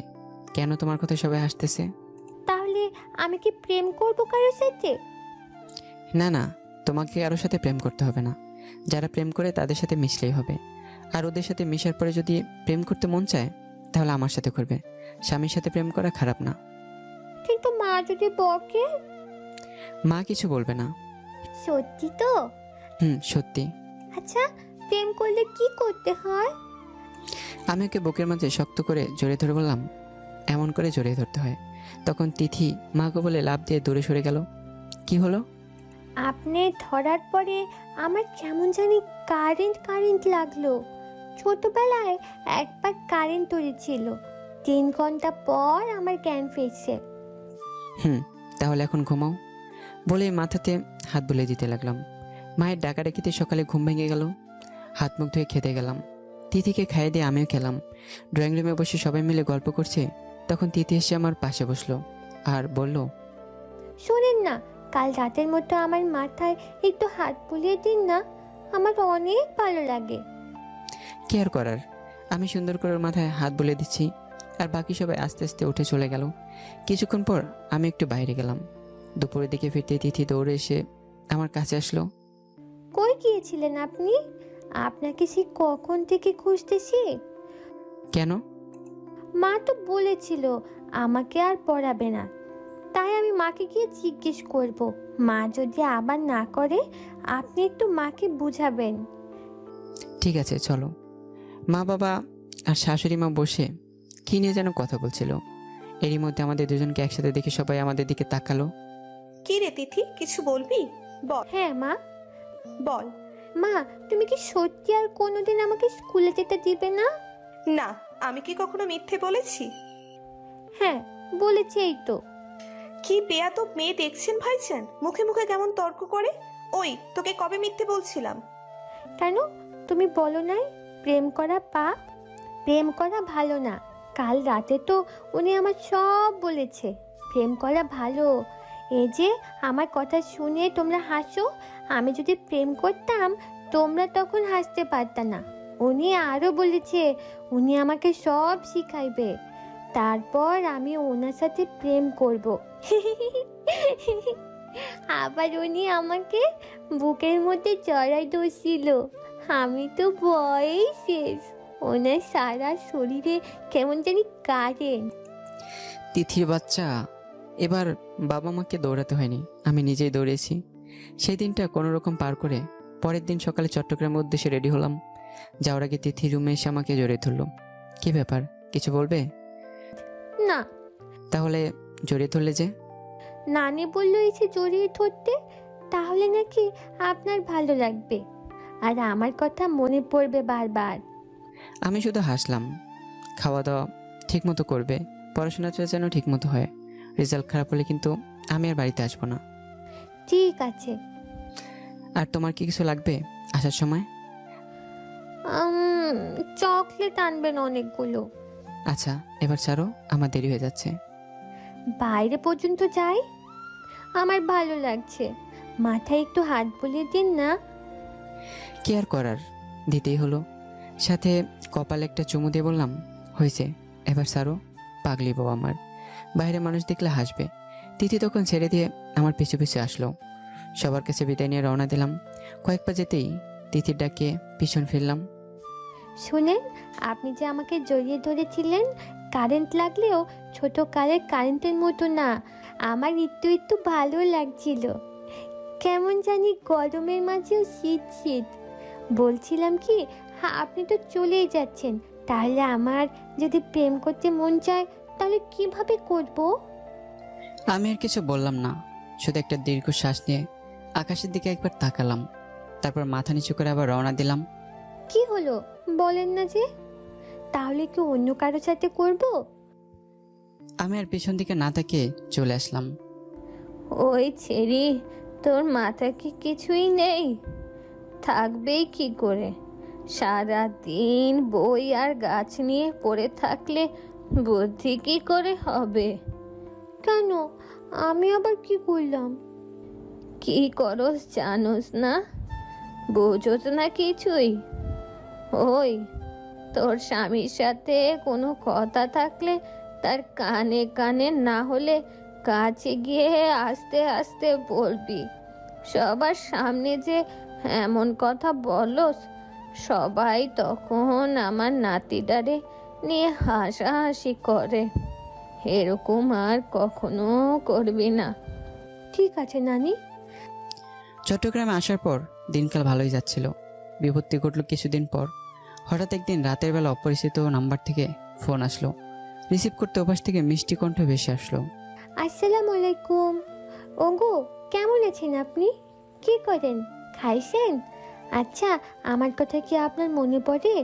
কেন তোমার কথা সবাই হাসতেছে। তাহলে আমি কি প্রেম করবো কারোর সাথে? না না, তোমাকে কারোর সাথে প্রেম করতে হবে না। যারা প্রেম করে তাদের সাথে মিশলেই হবে। আর ওদের সাথে মিশার পরে যদি প্রেম করতে মন চায়, তাহলে আমার সাথে করবে। স্বামীর সাথে প্রেম করা খারাপ না। কিন্তু মা যদি বকে? মা কিছু বলবে না। সত্যি তো? সত্যি। আচ্ছা, প্রেম করলে কি করতে হয়? আমি ওকে বুকের মাঝে শক্ত করে জড়িয়ে ধরে বললাম, এমন করে জড়িয়ে ধরতে হয়। তখন তিথি মাকে বলে লাফ দিয়ে দূরে সরে গেল। কি হলো? আপনি ধরার পরে আমার কেমন জানি কারেন্ট কারেন্ট লাগলো। ছোটবেলায় একবার কারেন্ট ধরেছিল, 3 ঘন্টা পর আমার জ্ঞান ফিরছে। তাহলে এখন ঘুমাও, বলে মাথাতে হাত বুলিয়ে দিতে লাগলাম। মায়ের ডাকাডাকিতে সকালে ঘুম ভেঙে গেল। হাত মুখ ধুয়ে খেতে গেলাম। তিথিকে খাইয়ে দিয়ে আমিও খেলাম। ড্রয়িং রুমে বসে সবাই মিলে গল্প করছে। তখন তিথি এসে আমার পাশে বসলো আর বলল, শোনেন না, কাল রাতের মতো আমার মাথায় একটু হাত বুলিয়ে দিন না, আমার অনেক ভালো লাগে। কি আর করার। আমি সুন্দর করে ওর মাথায় হাত বুলিয়ে দিচ্ছি, আর বাকি সবাই আস্তে আস্তে উঠে চলে গেল। কিছুক্ষণ পর আমি একটু বাইরে গেলাম। দুপুরের দিকে ফিরতে তিথি দৌড়ে এসে আমার কাছে আসলো। কই গিয়েছিলেন আপনি? আপনাকে সে কখন থেকে খুঁজতেছি। কেন? মা তো বলেছিল আমাকে আর পড়াবে না, তাই আমি মাকে গিয়ে জিজ্ঞেস করব। মা যদি আবার না করে আপনি একটু মাকে বুঝাবেন। ঠিক আছে, চলো। মা বাবা আর শাশুড়ি মা বসে কি নিয়ে যেন কথা বলছিল। এরই মধ্যে আমাদের দুজনকে একসাথে দেখে সবাই আমাদের দিকে তাকালো। কি রে তিথি, কিছু বলবি? বল। হ্যাঁ মা। বল। মা, তুমি কি সত্যি আর কোনোদিন আমাকে স্কুলে যেতে দিবে না? না, আমি কি কখনো মিথ্যে বলেছি? হ্যাঁ, বলেছি এই তো। কি বেয়াদব মেয়ে দেখছেন ভাইজান, মুখে মুখে কেমন তর্ক করে। ওই, তোকে কবে মিথ্যে বলছিলাম? কেন, তুমি বলো নাই প্রেম করা পাপ? প্রেম করা ভালো না। কাল রাতে তো উনি আমার সব বলেছে। প্রেম করা ভালো। এই যে আমার কথা শুনে তোমরা হাসো, আমি যদি প্রেম করতাম তোমরা তখন হাসতে পারতা না। উনি আরও বলেছে উনি আমাকে সব শিখাইবে, তারপর আমি ওনার সাথে প্রেম করব। আবার উনি আমাকে বুকের মধ্যে জড়াই ধরছিল। আমি তো ভয়েই শেষ। ওনার সারা শরীরে কেমন জানি কারেন্ট। তিথির বাচ্চা, এবার বাবা মাকে দৌড়াতে হয়নি, আমি নিজেই দৌড়েছি। সেই দিনটা কোনো রকম পার করে পরের দিন সকালে চট্টগ্রামের উদ্দেশ্যে রেডি হলাম। যাওয়ার আগে তিথি রুমে এসে আমাকে জড়িয়ে ধরলো। কি ব্যাপার, কিছু বলবে? না। তাহলে জড়িয়ে ধরলে যে? নানি বললো এসে জড়িয়ে ধরতে, তাহলে নাকি আপনার ভালো লাগবে আর আমার কথা মনে পড়বে বারবার। আমি শুধু হাসলাম। খাওয়া দাওয়া ঠিক মতো করবে, পড়াশোনাটা যেন ঠিক মতো হয়। রেজাল্ট খারাপ হলে কিন্তু আমি আর বাড়িতে আসবো না। ঠিক আছে। আর তোমার কি কিছু লাগবে আসার সময়? চকলেট আনবেন অনেকগুলো। আচ্ছা, এবার ছাড়ো, আমার দেরি হয়ে যাচ্ছে। বাইরে পর্যন্ত যাই, আমার ভালো লাগছে। মাথায় একটু হাত বুলিয়ে দিন না। কি আর করার, দিতেই হলো। সাথে কপালে একটা চুমু দিয়ে বললাম, হয়েছে, এবার ছাড়ো। পাগলি বউ আমার, বাইরে মানুষ দেখলে হাসবে। তিথি তখন ছেড়ে দিয়ে আমার পিছু পিছু আসলো। সবার কাছে বিদায় নিয়ে রওনা দিলাম। কয়েক পা যেতেই তিথির ডাকে পিছন ফিরলাম। শুনেন, আপনি যে আমাকে জড়িয়ে ধরেছিলেন, কারেন্ট লাগলেও ছোট কালের কারেন্টের মতো না, আমার একটু একটু ভালো লাগছিল, কেমন জানি গরমের মাঝেও শীত শীত। বলছিলাম কি, হ্যাঁ আপনি তো চলেই যাচ্ছেন, তাহলে আমার যদি প্রেম করতে মন চায় তাহলে কিভাবে করব? আমি আর কিছু বললাম না, শুধু একটা দীর্ঘ শ্বাস নিয়ে আকাশের দিকে একবার তাকালাম, তারপর মাথা নিচু করে আবার রওনা দিলাম। কি হলো বলেন না যে? তাহলে কি অন্য কারোর সাথে করব? আমি আর পিছন দিকে না তাকিয়ে চলে আসলাম। ওই ছেড়ি, তোর মাথা কি কিছুই নেই? থাকবেই কি করে? সারা দিন বই আর গাছ নিয়ে পড়ে থাকলে বুদ্ধি কি করে হবে? কেন, আমি আবার কি করলাম? কি করস জানোস না? বোঝোস না কিছুই? ওই তোর স্বামীর সাথে কোনো কথা থাকলে তার কানে কানে না হলে কাছে গিয়ে আস্তে আস্তে বলবি। সবার সামনে যে এমন কথা বলস, সবাই তখন আমার নাতিটারে নিয়ে হাসাহাসি করে। এরকম আর কখনো করবি না। ঠিক আছে নানি। চট্টগ্রামে আসার পর দিনকাল ভালোই যাচ্ছিল। বিপত্তি ঘটল কিছুদিন পর। হঠাৎ একদিন রাতের বেলা অপরিচিত নাম্বার থেকে ফোন আসলো। রিসিভ করতে ওপাশ থেকে মিষ্টি কণ্ঠ ভেসে আসলো। আসসালামু আলাইকুম। ওগো, কেমন আছেন আপনি? কি করেন? খাইছেন? আচ্ছা, আমার কথা কি আপনার মনে পড়ে?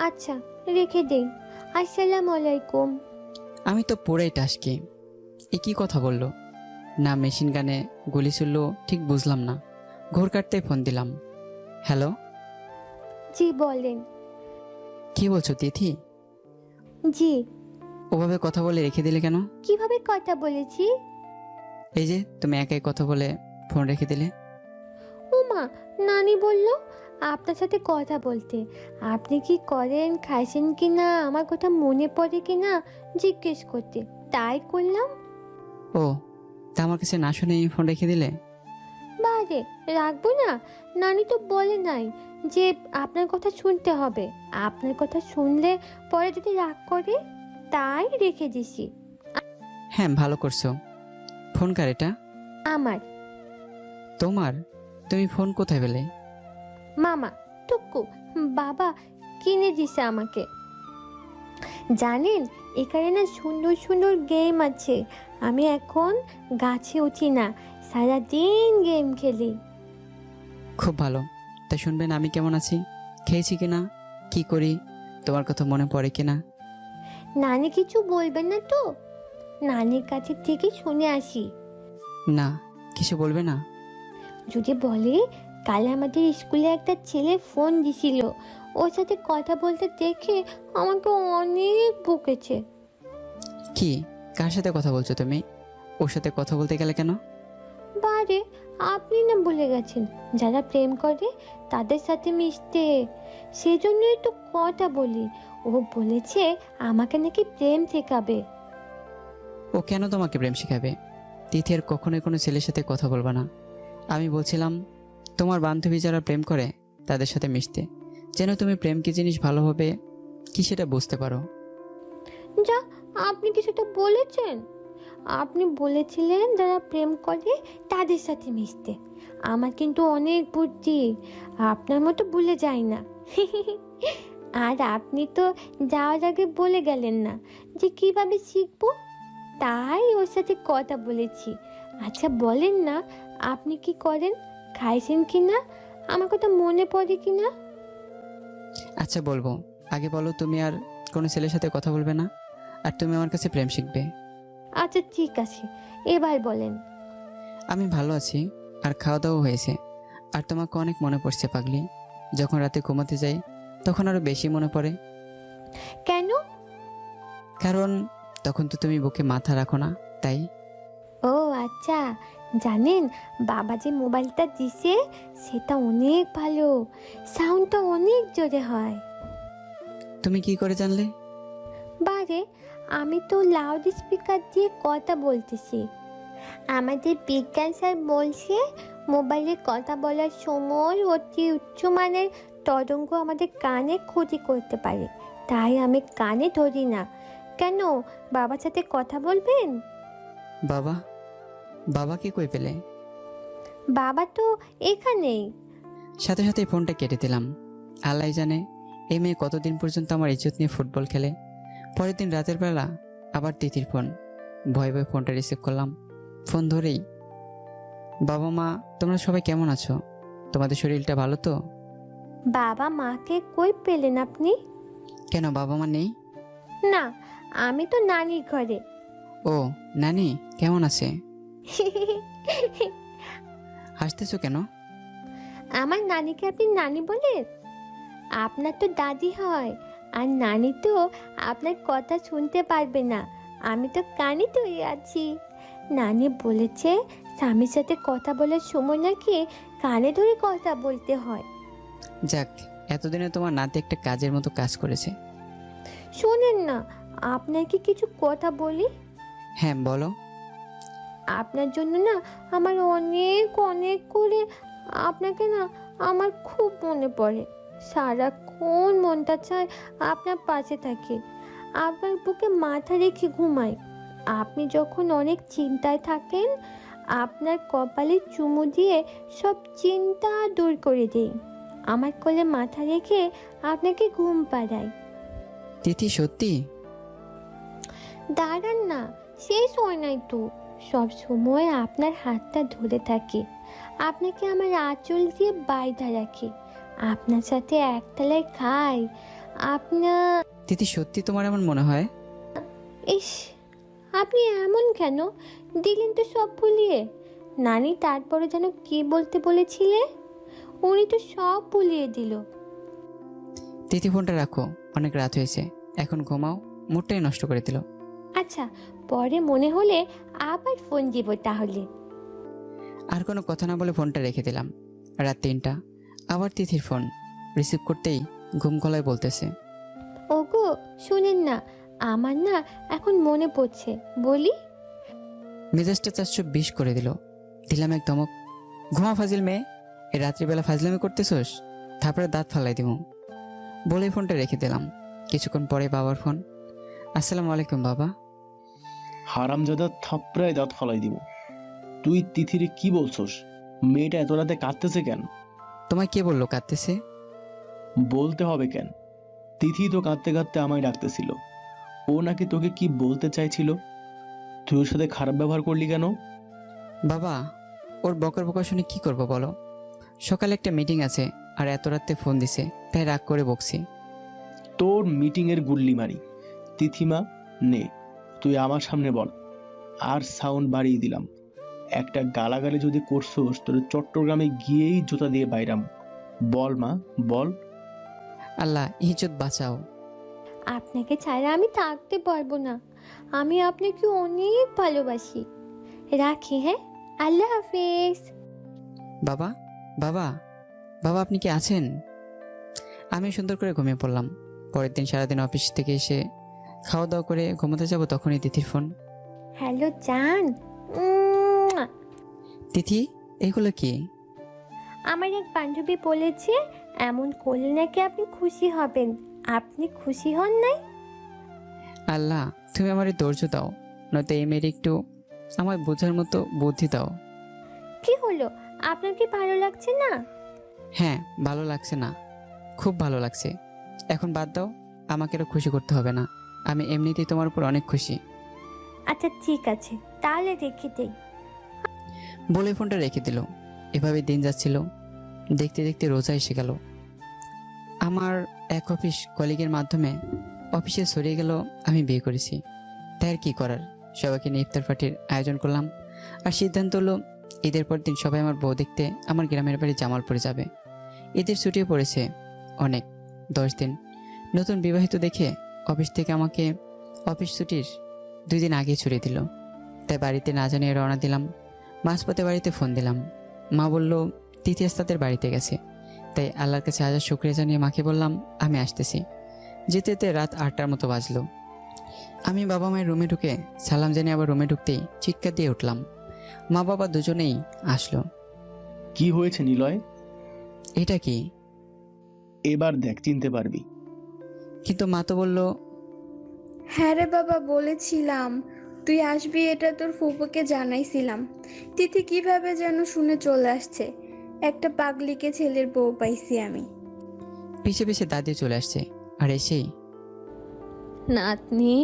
আচ্ছা, রেখে দেই। আসসালামু আলাইকুম। আমি তো পুরাই টাসকি। এ কি কথা বললো? না মেশিন গানে গুলি চলল ঠিক বুঝলাম না। ঘোর কাটতে ফোন দিলাম। হ্যালো, জি বলেন। কি বলছো তিথি? জি। ওভাবে কথা বলে রেখে দিলে কেন? কিভাবে কথা বলেছি? এই যে তুমি একাই কথা বলে ফোন রেখে দিলে। ওমা, নানি বলল আপনার সাথে কথা বলতে। আপনি কি করেন, খাইছেন কি না, আমার কথা মনে পড়ে কি না জিজ্ঞেস করতে, তাই করলাম। ও, তা আমার কাছে না শুনে ফোন রেখে দিলে? বারে, রাখবো না? নানি তো বলে নাই যে আপনার কথা শুনতে হবে। আপনার কথা শুনলে পরে যদি রাগ করে, তাই রেখে দিছি। হ্যাঁ, ভালো করছো। ফোন কার এটা? আমার। তোমার? তুমি ফোন কোথায় পেলে? মামা টুকু বাবা কিনে দিছে আমাকে। জানেন, এখানে না সুন্দর সুন্দর গেম আছে। আমি এখন গাছে উঠি না, সারাদিন গেম খেলি। খুব ভালো। তা শুনবেন আমি কেমন আছি, খেয়েছি কিনা, কি করি, তোমার কথা মনে পড়ে কিনা? নানি কিছু বলবেন না তো? নানির কাছে থেকে শুনে আসি। না, কিছু বলবে না? যদি বলে, কাল আমাদের স্কুলে একটা ছেলে ফোন দিছিল, ওর সাথে কথা বলতে দেখে আমাকে অনেক বকেছে। কি, কার সাথে কথা বলছো তুমি? ওর সাথে কথা বলতে গেলে কেন? বারে, আপনি না বলে গেছেন যারা প্রেম করে তাদের সাথে মিশতে, সেজন্যই তো কথা বলি। ও বলেছে আমাকে নাকি প্রেম শেখাবে। ও কেন তোমাকে প্রেম শেখাবে? তিথি আর কখনোই কোনো ছেলের সাথে কথা বলবা না। আমি বলছিলাম তোমার বান্ধবী যারা প্রেম করে তাদের সাথে মিশতে, যেন তুমি প্রেম কি জিনিস ভালোভাবে কি সেটা বুঝতে পারো। যা, আপনি কি সেটা বলেছেন? আপনি বলেছিলেন যারা প্রেম করে তাদের সাথে মিশতে। আমার কিন্তু অনেক বুদ্ধি, আপনার মতো ভুলে যাই না। আর আপনি তো যাওয়ার আগে বলে গেলেন না যে কিভাবে শিখবো, তাই ওর সাথে কথা বলেছি। আচ্ছা বলেন না, আপনি কি করেন, খাইছেন কি না, আমার কথা মনে পড়ে কি না? আচ্ছা বলবো, আগে বলো তুমি আর কোনো ছেলের সাথে কথা বলবে না, আর তুমি আমার কাছে প্রেম শিখবে। আচ্ছা ঠিক আছে, এবার বলেন। আমি ভালো আছি, আর খাওয়া দাওয়া হয়েছে। আর তোমাকে অনেক মনে পড়ছে পাগলি। যখন রাতে ঘুমাতে যাই তখন আরো বেশি মনে পড়ে। কেন? কারণ তখন তো তুমি বুকে মাথা রাখো না, তাই। ও আচ্ছা, জানেন বাবা যে মোবাইলটা দিছে সেটা অনেক ভালো, সাউন্ডটা অনেক জোরে হয়। তুমি কি করে জানলে? বারে, আমি তো লাউড স্পিকার দিয়ে কথা বলতেছি। আমাদের বিজ্ঞান স্যার বলছে মোবাইলে কথা বলার সময় অতি উচ্চমানের তরঙ্গ আমাদের কানে ক্ষতি করতে পারে, তাই আমি কানে ধরি না। কেন, বাবার সাথে কথা বলবেন? বাবা, বাবাকে কই পেলে? বাবা তো এখানেই। সাথে সাথে ফোনটা কেটে দিলাম। আল্লাহ জানে এই মেয়ে কতদিন পর্যন্ত আমার ইজ্জত নিয়ে ফুটবল খেলে। পরের দিন রাতের বেলা আবার তিথির ফোন। ভয়ে ভয়ে ফোনটা রিসিভ করলাম। ফোন ধরেই, বাবা মা তোমরা সবাই কেমন আছো? তোমাদের শরীরটা ভালো তো? বাবা মাকে কই পেলেন আপনি? কেন, বাবা মা নেই? না, আমি তো নানির ঘরে। ও, নানি কেমন আছে? হাসতেছো কেন? আমার নানিকে আপনি নানি বলেন? আপনার তো দাদি হয়, আর নানি তো আপনার কথা শুনতে পারবে না। আমি তো কানে ধরে আছি। নানি বলেছে স্বামীর সাথে কথা বলার সময় নাকি কানে ধরে কথা বলতে হয়। যাক, এতদিনে তোমার নাতি একটা কাজের মতো কাজ করেছে। শোনেন না, আপনাকে কিছু কথা বলি। হ্যাঁ বলো। আপনার জন্য না আমার অনেক অনেক করে আপনাকে না আমার খুব মনে পড়ে। সারাক্ষণ মনটা চায় আপনার পাশে থাকে, আপনার বুকে মাথা রেখে ঘুমাই। আপনি যখন অনেক চিন্তায় থাকেন, আপনার কপালে চুমু দিয়ে সব চিন্তা দূর করে দেই। আমার কোলে মাথা রেখে আপনাকে ঘুম পাড়াই। তিথি সত্যি? দাঁড়ান না, শেষ হয় নাই তো। সব সময় আপনার হাতটা ধরে থাকে, আপনাকে আমার আঁচল দিয়ে বাইধা রাখে, আপনার সাথে একতলায় খাই। আপনার তিথি সত্যি তোমার এমন মনে হয়? ইস, আপনি এমন কেন? দিলেন তো সব ভুলিয়ে। নানি তারপরে যেন কি বলতে বলেছিলে, উনি তো সব ভুলিয়ে দিল। তিথি ফোনটা রাখো, অনেক রাত হয়েছে, এখন ঘুমাও। মুডটাই নষ্ট করে দিল। আচ্ছা, পরে মনে হলে আবার ফোন দিব তাহলে। আর কোনো কথা না বলে ফোনটা রেখে দিলাম। রাত 3টা, আবার তিথির ফোন। রিসিভ করতেই ঘুম গলায় বলতেছে, ওগো শুনেন না, আমার না এখন মনে পড়ছে, বলি। মেজাজটা 420 করে দিল। দিলাম এক ধমক, ঘুমা ফাজিল মেয়ে, এই রাত্রিবেলা ফাজলামি করতেছোস, তারপরে দাঁত ফালাই দিব। বলে ফোনটা রেখে দিলাম। কিছুক্ষণ পরে বাবার ফোন। আসসালামু আলাইকুম বাবা। হারামজাদা থাপড়ায় দাঁত ফালাই দিব। তুই তিথিরে কি বলছস? মেয়েটা এত রাতে কাঁদতেছে কেন? তোমায় কে বললো কাঁদতেছে? বলতে হবে কেন? তিথি তো কাঁদতে কাঁদতে আমায় ডাকতেছিল। ও নাকি তোকে কি বলতে চাইছিল। তুই ওর সাথে খারাপ ব্যবহার করলি কেন? বাবা, ওর বকর বকর শুনে কি করবো বলো? সকালে একটা মিটিং আছে, আর এত রাতে ফোন দিছে, তাই রাগ করে বকছি। তোর মিটিং এর গুল্লি মারি। তিথিমা নে, তুই আমার সামনে বল। আর সাউন্ড বাড়িয়ে দিলাম। একটা গালাগালি যদি করছোস তোর চট্টগ্রামে গিয়েই জুতা দিয়ে বাইরাম। বল মা, বল। আল্লাহ ইজ্জত বাঁচাও। আপনাকে ছাড়া আমি থাকতে পারবো না। আমি আপনাকে অনেক ভালোবাসি। রাখি, হ্যাঁ, আল্লাহ হাফেজ। বাবা, বাবা, বাবা আপনি কি আছেন? আমি সুন্দর করে ঘুমিয়ে পড়লাম। পরের দিন সারাদিন অফিস থেকে এসে খাওয়া দাওয়া করে ঘুমোতে যাব, তখনই তিথির ফোন। হ্যালো জান। তিথি, এগুলো কি? আমার এক বান্ধবী বলেছে এমন করলে নাকি আপনি খুশি হবেন। আপনি খুশি হন নাই? আল্লাহ তুমি আমার ধৈর্য দাও, নয়তো এই মেয়ের একটু আমায় বোঝার মতো বুদ্ধি দাও। কি হলো, আপনার কি ভালো লাগছে না? হ্যাঁ, ভালো লাগছে না, খুব ভালো লাগছে। এখন বাদ দাও, আমাকে আরো খুশি করতে হবে না। আমি এমনিতেই তোমার উপর অনেক খুশি। আচ্ছা ঠিক আছে, তাহলে রেখে দেই। বলে ফোনটা রেখে দিল। এভাবে দিন যাচ্ছিল। দেখতে দেখতে রোজা এসে গেল। আমার এক অফিস কলিগের মাধ্যমে অফিসে ছড়িয়ে গেল আমি বিয়ে করেছি। তাই আর কি করার, সবাইকে নিয়ে ইফতার পার্টির আয়োজন করলাম। আর সিদ্ধান্ত হলো ঈদের পর দিন সবাই আমার বউ দেখতে আমার গ্রামের বাড়ি জামালপুরে যাবে। ঈদের ছুটিও পড়েছে অনেক, 10 দিন। নতুন বিবাহিত দেখে অফিস থেকে আমাকে অফিস ছুটির 2 দিন আগে ছুটিয়ে দিল। তাই বাড়িতে না জানিয়ে রওনা দিলাম। মাঝপথে বাড়িতে ফোন দিলাম। মা বলল তিথি তাদের বাড়িতে গেছে। তাই আল্লাহর কাছে হাজার শুকরিয়া জানিয়ে মাকে বললাম আমি আসতেছি। যেতে যেতে রাত 8টার মতো বাজলো। আমি বাবা মায়ের রুমে ঢুকে সালাম জানিয়ে আবার রুমে ঢুকতেই চিৎকার দিয়ে উঠলাম। মা বাবা দুজনেই আসলো। কি হয়েছে নিলয়? এটা কি? এবার দেখ, চিনতে পারবি। কিন্তু মা তো বলল। হ্যাঁ রে বাবা, বলেছিলাম তুই আসবি, এটা তোর ফুপুকে জানাইছিলাম। তিথি কিভাবে যেন শুনে চলে আসছে। একটা পাগলিকে ছেলের বউ পাইছি আমি। পিছে পিছে দাদি চলে আসছে, আর এসেই নাতনি,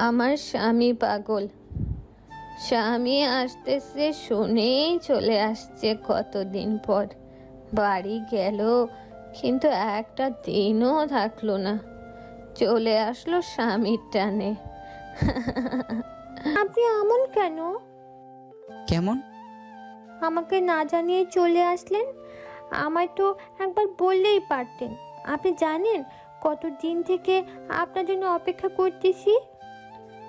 আমার স্বামী পাগল। স্বামী আসতেছে শুনেই চলে আসছে কতদিন পর। বাড়ি গেল, কিন্তু একটা দিনও থাকলো না, চলে আসলো স্বামীর টানে। আপনি এমন কেন? কেমন? আমাকে না জানিয়ে চলে আসলেন। আমায় তো একবার বললেই পারতেন। আপনি জানেন কত দিন থেকে আপনার জন্য অপেক্ষা করতেছি।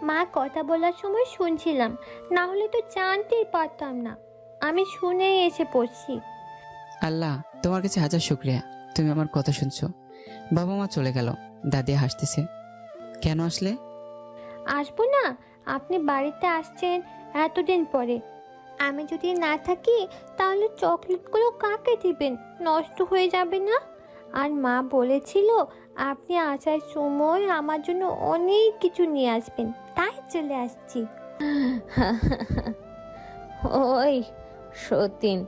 মা কথা বলার সময় শুনছিলাম, না হলে তো জানতেই পারতাম না। আমি শুনেই এসে পড়ছি। আল্লাহ, তোমার কাছে হাজার শুক্রিয়া, তুমি আমার কথা শুনছো। বাবা মা চলে গেল, দাদি হাসতেছে। কেন আসলে? আসবো না? আপনি বাড়িতে আসছেন এতদিন পরে। আমি যদি না থাকি তাহলে চকলেটগুলো কাকে দিবেন? নষ্ট হয়ে যাবে না? আর মা বলেছিল আপনি আসার সময় আমার জন্য অনেক কিছু নিয়ে আসবেন, তাই চলে আসছি। ওই সতীন,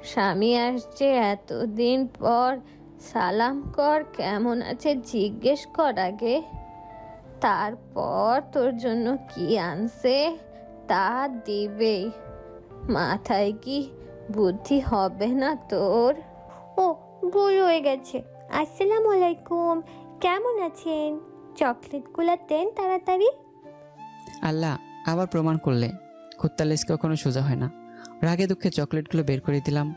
স্বামী আসছে এতদিন পর, সালাম কর, কেমন আছে জিজ্ঞেস কর আগে, তারপর তোর জন্য কি আনছে তা দিবেই। মাথায় কি বুদ্ধি হবে না তোর? ও, ভুল হয়ে গেছে। আসসালামু আলাইকুম, কেমন আছেন? চকলেটগুলো দেন তাড়াতাড়ি। আল্লাহ, আবার প্রমাণ করলে কুত্তা লেজ কখনো সোজা হয় না। রাগে দুঃখে চকলেটগুলো বের করে দিলাম।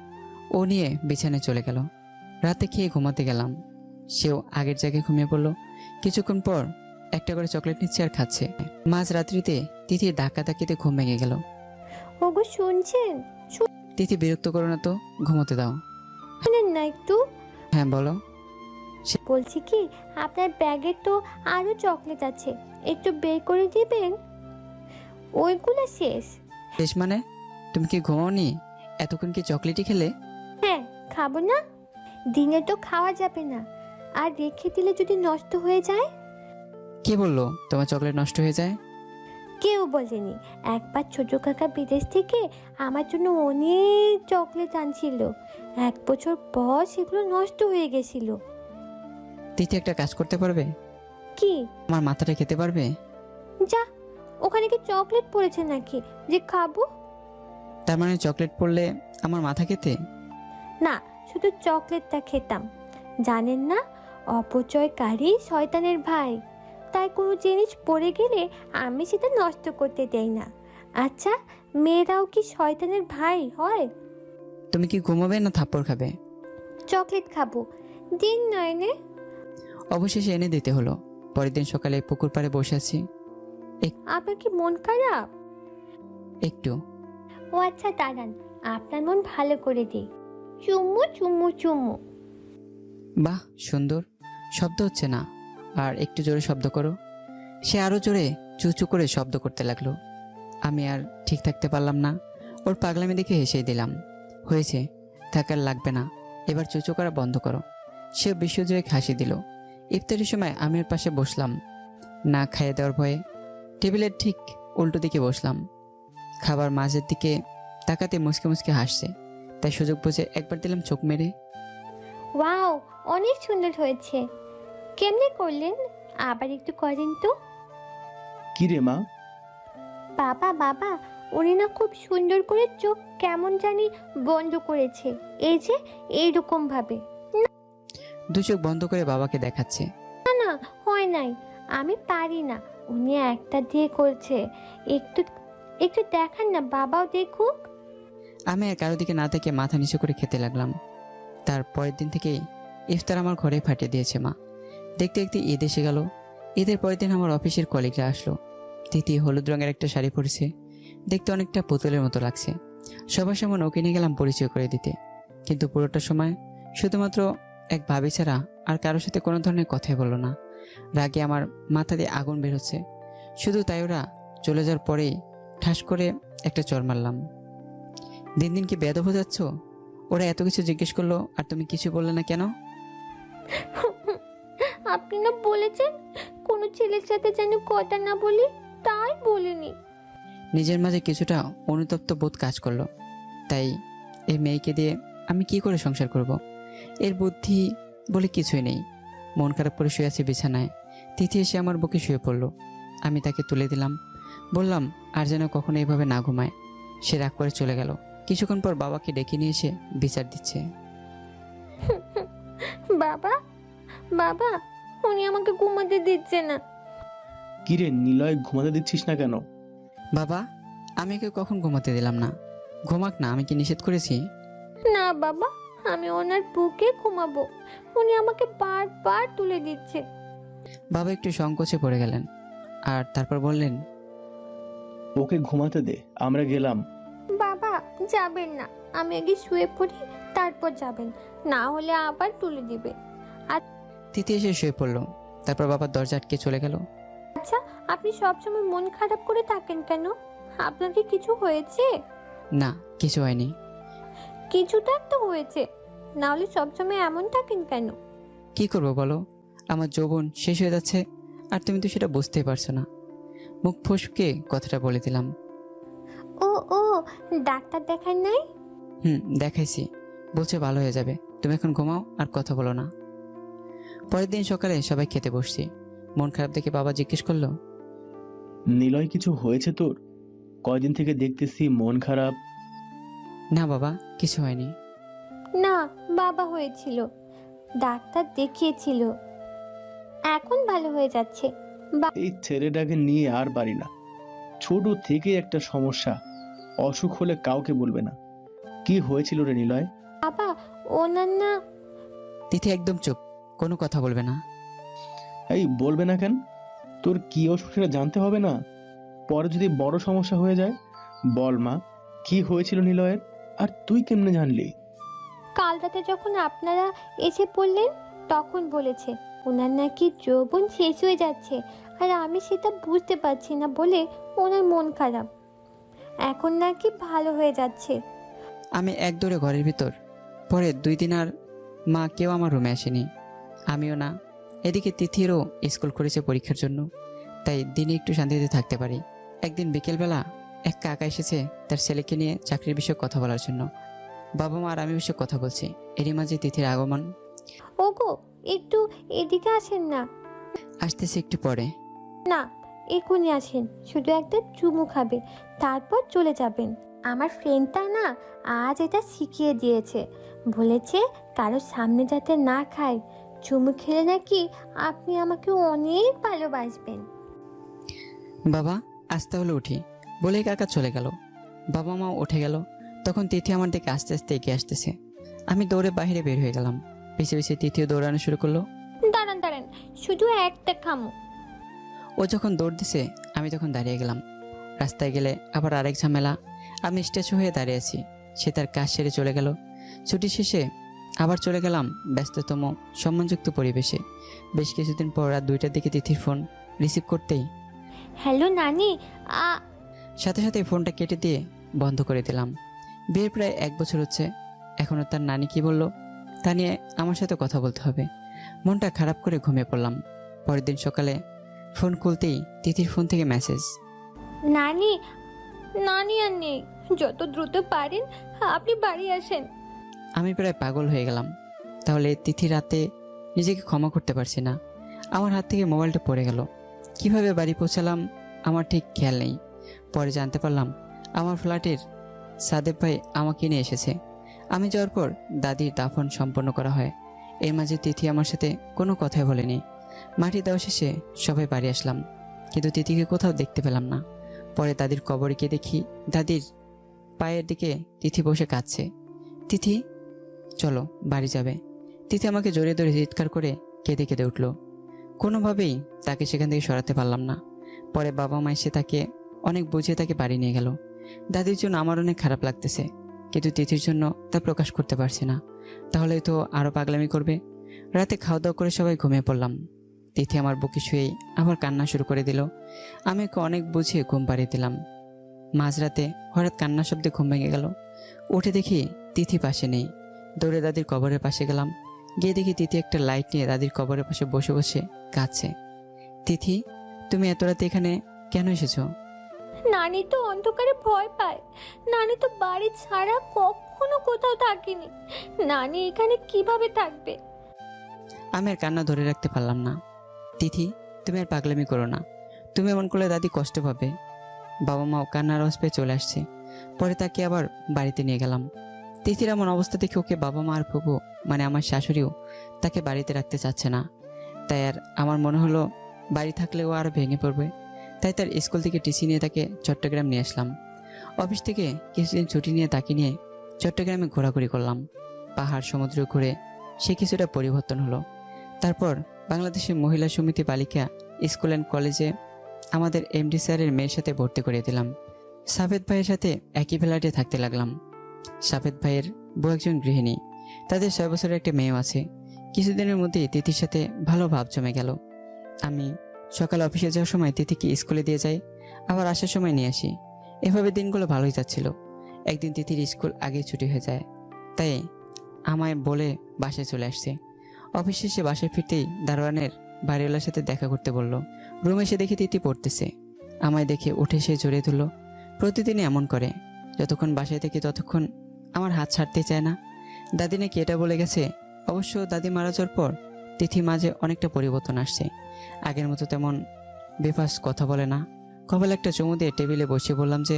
ও নিয়ে বিছানায় চলে গেল। রাতে খেয়ে ঘুমাতে গেলাম, সেও আগের জায়গায় ঘুমিয়ে পড়লো। কিছুক্ষণ পর একটা করে চকলেট নিচ্ছে আর খাচ্ছে। মাঝ রাত্রিতে তিথির ধাক্কাধাক্কিতে ঘুম ভেঙে গেল। ওগো শুনছেন? তিথি, বিরক্ত করো না তো, ঘুমোতে দাও। শুনেন না একটু। হ্যাঁ বলো। বলছি কি, আপনার ব্যাগে তো আরো চকলেট আছে, একটু বের করে দিবেন। ওইগুলো শেষ। শেষ মানে? তুমি কি ঘুমাওনি? এতক্ষণ কি চকলেটই খেলে? হ্যাঁ, খাবো না? দিনে তো খাওয়া যাবে না, আর রেখে দিলে যদি নষ্ট হয়ে যায়। কে বললো তোমার চকলেট নষ্ট হয়ে যায়? কেউ বলেনি। একবার ছোট কাকা বিদেশ থেকে আমার জন্য অনেক চকলেট আনছিল, 1 বছর পর সেগুলো নষ্ট হয়ে গেছিল। তিথি, একটা কাজ করতে পারবে? কি? আমার মাথাটা খেতে পারবে? যা, ওখানে কি চকলেট পড়েছে নাকি যে খাবো? তার মানে চকলেট পড়লে আমার মাথা খেতে? না, শুধু চকলেটটা খেতাম। জানেন না, অপচয়কারী শয়তানের ভাই। তাই কোনো জিনিস পড়ে গেলে আমি সেটা নষ্ট করতে দেই না। আচ্ছা, মেয়েরাও কি শয়তানের ভাই হয়? তুমি কি ঘুমাবে না থাপ্পড় খাবে? চকলেট খাবো, দিন নয়নে। অবশেষে এনে দিতে হলো। পরের দিন সকালে পুকুর পাড়ে বসে আছি। আপনার কি মন খারাপ? একটু। ও আচ্ছা, দাঁড়ান, আপনার মন ভালো করে দিই। চুম্মু চুম্মু চুম্মু। বাহ, সুন্দর। শব্দ হচ্ছে না, আর একটু জোরে শব্দ করো। সে আরো জোরে চুচু করে শব্দ করতে লাগলো। আমি আর ঠিক থাকতে পারলাম না, ওর পাগলামি দেখে হেসেই দিলাম। হয়েছে, থাকার লাগবে না, এবার চুচু করা বন্ধ করো। সে বিশ্বজয়ে হাসি দিল। ইফতারের সময় আমি ওর পাশে বসলাম, না খাইয়ে দেওয়ার ভয়ে। টেবিলের ঠিক উল্টো দিকে বসলাম। খাবার মাঝের দিকে তাকাতে মুসকে মুসকে হাসছে, তাই সুযোগ বুঝে একবার দিলাম চোখ মেরে। ওয়াও, অনেক সুন্দর হয়েছে। কেমনে করলেন? আবার একটু করেন তো। কি রে মা? বাবা বাবা, উনি না খুব সুন্দর করে চোখ কেমন জানি বন্ধ করেছে, এই যে এইরকম ভাবে। দু চোখ বন্ধ করে বাবাকে দেখাচ্ছে। না, হয় নাই, আমি পারি না। উনি একটা দিয়ে করছে, একটু একটু দেখান না, বাবাও দেখুক। আমি আর কারো দিকে না থেকে মাথা নিচু করে খেতে লাগলাম। তার পরের দিন থেকেই ইফতার আমার ঘরে ফাটিয়ে দিয়েছে মা। দেখতে দেখতে ঈদ এসে গেল। ঈদের পরের দিন আমার অফিসের কলিগরা আসলো। তিথি হলুদ রঙের একটা শাড়ি পরেছে, দেখতে অনেকটা পুতুলের মতো লাগছে। সবার সামনে ওকে নিয়ে গেলাম পরিচয় করে দিতে, কিন্তু পুরোটা সময় শুধুমাত্র এক ভাবি ছাড়া আর কারোর সাথে কোনো ধরনের কথাই বললো না। রাগে আমার মাথা দিয়ে আগুন বের হচ্ছে। শুধু তাই, ওরা চলে যাওয়ার পরেই ঠাস করে একটা চড় মারলাম। দিন দিন কি বেয়াদব হয়ে যাচ্ছ? ওরা এত কিছু জিজ্ঞেস করলো আর তুমি কিছু বললে না কেন? আপনি না বলেছেন কোন কোনো ছেলের সাথে যেন কথা না বলি, তাই বলিনি। নিজের মাঝে কিছুটা অনুতপ্ত বোধ কাজ করলো। তাই এই মেয়েকে দিয়ে আমি কি করে সংসার করব? এর বুদ্ধি বলে কিছুই নেই। মন খারাপ করে শুয়ে আছি বিছানায়। তিথি এসে আমার বুকে শুয়ে পড়লো। আমি তাকে তুলে দিলাম, বললাম আর যেন কখনো এইভাবে না ঘুমায়। সে রাগ করে চলে গেল। কিছুক্ষণ পর বাবাকে ডেকে নিয়ে এসে বিচার দিচ্ছে। বাবা, বাবা, উনি আমাকে ঘুমাতে দিচ্ছে না। কিরে নিলয়, ঘুমাতে দিচ্ছিস না কেন? বাবা, আমি ওকে কখন ঘুমাতে দিলাম না? ঘুমাক না, আমি কি নিষেধ করেছি? না বাবা, আমি ওনার বুকে ঘুমাবো। উনি আমাকে বারবার তুলে দিচ্ছে। বাবা একটু সংকোচে পড়ে গেলেন, আর তারপর বললেন, ওকে ঘুমাতে দে, আমরা গেলাম। বাবা যাবেন না, আমি আগে শুয়ে পড়ি, তারপর যাবেন, না হলে আবার তুলে দিবে। তিথি এসে শুয়ে পড়লো। তারপর বাবা দরজা আটকে চলে গেল। আচ্ছা, আপনি সবসময় মন খারাপ করে থাকেন কেন? আপনার কি কিছু হয়েছে? না, কিছু হয়নি। কিছুটা তো হয়েছে, না হলে সবসময় এমন থাকেন কেন? কি করবো বলো, আমার যৌবন শেষ হয়ে যাচ্ছে, আর তুমি তো সেটা বুঝতেই পারছো না। মুখ ফসকে কথাটা বলে দিলাম। ও ও, ডাক্তার দেখান নাই? দেখাইছি, বলছে ভালো হয়ে যাবে। তুমি এখন ঘুমাও, আর কথা বলো না। পরের দিন সকালে সবাই খেতে বসছি। মন খারাপ দেখে বাবা জিজ্ঞেস করলো, নিলয়, কিছু হয়েছে তোর? কয়দিন থেকে দেখতেছি মন খারাপ। না বাবা, কিছু হয়নি। না বাবা, হয়েছিল, ডাক্তার দেখিয়েছিল, এখন ভালো হয়ে যাচ্ছে। এই ছেলেটাকে নিয়ে আর পারি না। ছোট থেকে একটা সমস্যা, অসুখ হলে কাউকে বলবে না। কি হয়েছিল রে নিলয়? বাবা, ওনার না। তিথি একদম চুপ, কোনো কথা বলবে না। এই বলবে না কেন? তোর কি অসুখ সেটা জানতে হবে না? পরে যদি বড় সমস্যা হয়ে যায়। বল মা, কি হয়েছিল নিলয়ের? আর তুই কেমনে জানলি? কাল রাতে যখন আপনারা এসে পড়লেন, তখন বলেছে ওনার নাকি যৌবন শেষ হয়ে যাচ্ছে, আর আমি সেটা বুঝতে পারছি না বলে ওনার মন খারাপ। এখন নাকি ভালো হয়ে যাচ্ছে। আমি এক দৌড়ে ঘরের ভিতর। পরে 2 দিন আর মা কেউ আমার রুমে আসেনি, আমিও না। এদিকে তিথিরও স্কুল করেছে পরীক্ষার জন্য, তাই দিনে একটু শান্তিতে থাকতে পারি। একদিন বিকেলবেলা এক কাকা এসেছে তার ছেলেকে নিয়ে চাকরির বিষয়ে কথা বলার জন্য। বাবা মা আর আমি বিষয়ে কথা বলছি, এরই মাঝে তিথির আগমন। ওগো, একটু এদিকে আসেন না। আসতেছে একটু পরে। না, এখনই আসেন, শুধু একটা চুমু খাবে, তারপর চলে যাবেন। আমার ফ্রেন্ডটা না আজ এটা শিখিয়ে দিয়েছে, বলেছে কারোর সামনে যাতে না খায়, চুমু খেলে নাকি আপনি আমাকে অনেক ভালোবাসবেন। বাবা, আস্তে হলে উঠি বলেই কাকা চলে গেল। বাবা মা উঠে গেল। তখন তিথি আমার দিকে আস্তে আস্তে এগিয়ে আসতেছে। আমি দৌড়ে বাইরে বের হয়ে গেলাম। পিছে পিছে তিথিও দৌড়ানো শুরু করলো। দাঁড়ান দাঁড়ান, শুধু একটা খামো। ও যখন দৌড় দিছে আমি তখন দাঁড়িয়ে গেলাম। রাস্তায় গেলে আবার আরেক ঝামেলা। আমি স্ট্যাচু হয়ে দাঁড়িয়ে আছি, সে তার কাজ সেরে চলে গেল। ছুটি শেষে আবার চলে গেলাম ব্যস্ততম সম্মানযুক্ত পরিবেশে। বেশ কিছুদিন পর রাত 2টার দিকে তিথির ফোন রিসিভ করতেই হ্যালো নানি। সাথে সাথে ফোনটা কেটে দিয়ে বন্ধ করে দিলাম। বিয়ের প্রায় 1 বছর হচ্ছে, এখনও তার নানি কি বলল তা নিয়ে আমার সাথে কথা বলতে হবে। মনটা খারাপ করে ঘুমিয়ে পড়লাম। পরের দিন সকালে ফোন খুলতেই তিথির ফোন থেকে মেসেজ। নানি, নানি আর নেই, যত দ্রুত পারেন আপনি বাড়ি আসেন। আমি প্রায় পাগল হয়ে গেলাম। তাহলে তিথি রাতে নিজেকে ক্ষমা করতে পারছি না। আমার হাত থেকে মোবাইলটা পড়ে গেল। কিভাবে বাড়ি পৌঁছালাম আমার ঠিক খেয়াল নেই। পরে জানতে পারলাম আমার ফ্ল্যাটের সাদেব ভাই আমাকে নিয়ে এসেছে। আমি যাওয়ার পর দাদির দাফন সম্পন্ন করা হয়। এর মাঝে তিথি আমার সাথে কোনো কথাই বলেনি। মাটি দেওয়া শেষে সবাই বাড়ি আসলাম, কিন্তু তিথিকে কোথাও দেখতে পেলাম না। পরে দাদির কবরে গিয়ে দেখি দাদির পায়ের দিকে তিথি বসে কাঁদছে। তিথি, চলো বাড়ি যাবে। তিথি আমাকে জড়িয়ে ধরে চিৎকার করে কেঁদে কেঁদে উঠল। কোনোভাবেই তাকে সেখান থেকে সরাতে পারলাম না। পরে বাবা মা এসে তাকে অনেক বুঝিয়ে তাকে বাড়ি নিয়ে গেল। দাদির জন্য আমার অনেক খারাপ লাগতেছে, কিন্তু তিথির জন্য তা প্রকাশ করতে পারছি না, তাহলে তো আরও পাগলামি করবে। রাতে খাওয়া দাওয়া করে সবাই ঘুমিয়ে পড়লাম। তিথি আমার বুকে শুয়েই আবার কান্না শুরু করে দিল। আমি ওকে অনেক বুঝিয়ে ঘুম পাড়িয়ে দিলাম। মাঝরাতে হঠাৎ কান্না শব্দে ঘুম ভেঙে গেল। উঠে দেখি তিথি পাশে নেই। দৌড়ে দাদির কবরের পাশে গেলাম। গিয়ে দেখি তিথি একটা লাইট নিয়ে দাদির কবরের পাশে বসে বসে কাঁদছে। তিথি, তুমি এত রাতে এখানে কেন এসেছো? নানি তো অন্ধকারে ভয় পায়। নানি তো বাড়ি ছাড়া কখনো কোথাও থাকেনি। নানি এখানে কিভাবে থাকবে? আমি আর কান্না ধরে রাখতে পারলাম না। তিথি, তুমি আর পাগলামি করো না। তুমি এমন করলে দাদি কষ্ট পাবে। বাবা মাও কান্নার আওয়াজ পেয়ে চলে আসছে। পরে তাকে আবার বাড়িতে নিয়ে গেলাম। তিথির এমন অবস্থা দেখে ওকে বাবা মা আর ফুপু মানে আমার শাশুড়িও তাকে বাড়িতে রাখতে চাচ্ছে না। তাই আর আমার মনে হলো বাড়ি থাকলে ও আরও ভেঙে পড়বে। তাই তার স্কুল থেকে টিসি নিয়ে তাকে চট্টগ্রাম নিয়ে আসলাম। অফিস থেকে কিছুদিন ছুটি নিয়ে তাকে নিয়ে চট্টগ্রামে ঘোরাঘুরি করলাম। পাহাড় সমুদ্র ঘুরে সে কিছুটা পরিবর্তন হলো। তারপর বাংলাদেশের মহিলা সমিতি বালিকা স্কুল অ্যান্ড কলেজে আমাদের এমডি স্যারের মেয়ের সাথে ভর্তি করে দিলাম। সাফেদ ভাইয়ের সাথে একই ফ্ল্যাটে থাকতে লাগলাম। সাফেদ ভাইয়ের বউ একজন গৃহিণী, তাদের 6 বছরের একটা মেয়েও আছে। কিছুদিনের মধ্যেই তিথির সাথে ভালো ভাব জমে গেল। আমি সকালে অফিসে যাওয়ার সময় তিথিকে স্কুলে দিয়ে যাই, আবার আসার সময় নিয়ে আসি। এভাবে দিনগুলো ভালোই যাচ্ছিল। একদিন তিথির স্কুল আগে ছুটি হয়ে যায়, তাই আমায় বলে বাসায় চলে আসছে। অফিস শেষে বাসায় ফিরতেই দারোয়ানের বাড়িওয়ালার সাথে দেখা করতে বলল। রুমে এসে দেখে তিথি পড়তেছে। আমায় দেখে উঠে সে জড়িয়ে ধরল। প্রতিদিনই এমন করে, যতক্ষণ বাসায় থেকে ততক্ষণ আমার হাত ছাড়তে চায় না। দাদি নাকি এটা বলে গেছে। অবশ্য দাদি মারা যাওয়ার পর তিথি মাঝে অনেকটা পরিবর্তন আসছে। আগের মতো তেমন বেফাস কথা বলে না। কপালে একটা চুমু দিয়ে টেবিলে বসে বললাম যে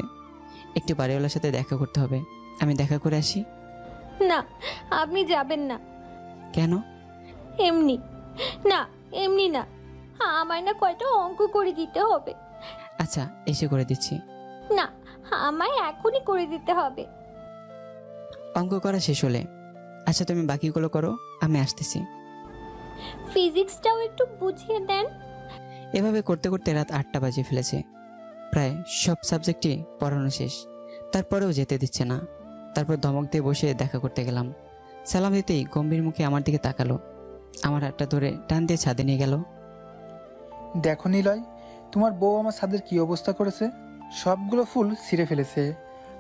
একটু বাড়িওয়ালার সাথে দেখা করতে হবে, আমি দেখা করে আসি। না, আপনি যাবেন না। কেন? এমনি না, এমনি না, আমায় না কয়টা অঙ্ক করে দিতে হবে। আচ্ছা, এসে করে দিচ্ছি। না, আমায় এখনই করে দিতে হবে। অঙ্ক করা শেষ হলে আচ্ছা তুমি বাকিগুলো করো, আমি আসতেছি। ফিজিক্সটাও একটু বুঝিয়ে দেন। এভাবে করতে করতে রাত 8টা বাজে ফেলেছে। প্রায় সব সাবজেক্টই পড়ানো শেষ, তারপরেও যেতে দিচ্ছে না। তারপর ধমক দিয়ে বসে দেখা করতে গেলাম। সালাম দিতেই গম্ভীর মুখে আমার দিকে তাকালো। আমার হাতটা ধরে টান দিয়ে ছাদে নিয়ে গেল। দেখো নিলয়, তোমার বউ আমার ছাদের কি অবস্থা করেছে। সবগুলো ফুল ছিঁড়ে ফেলেছে।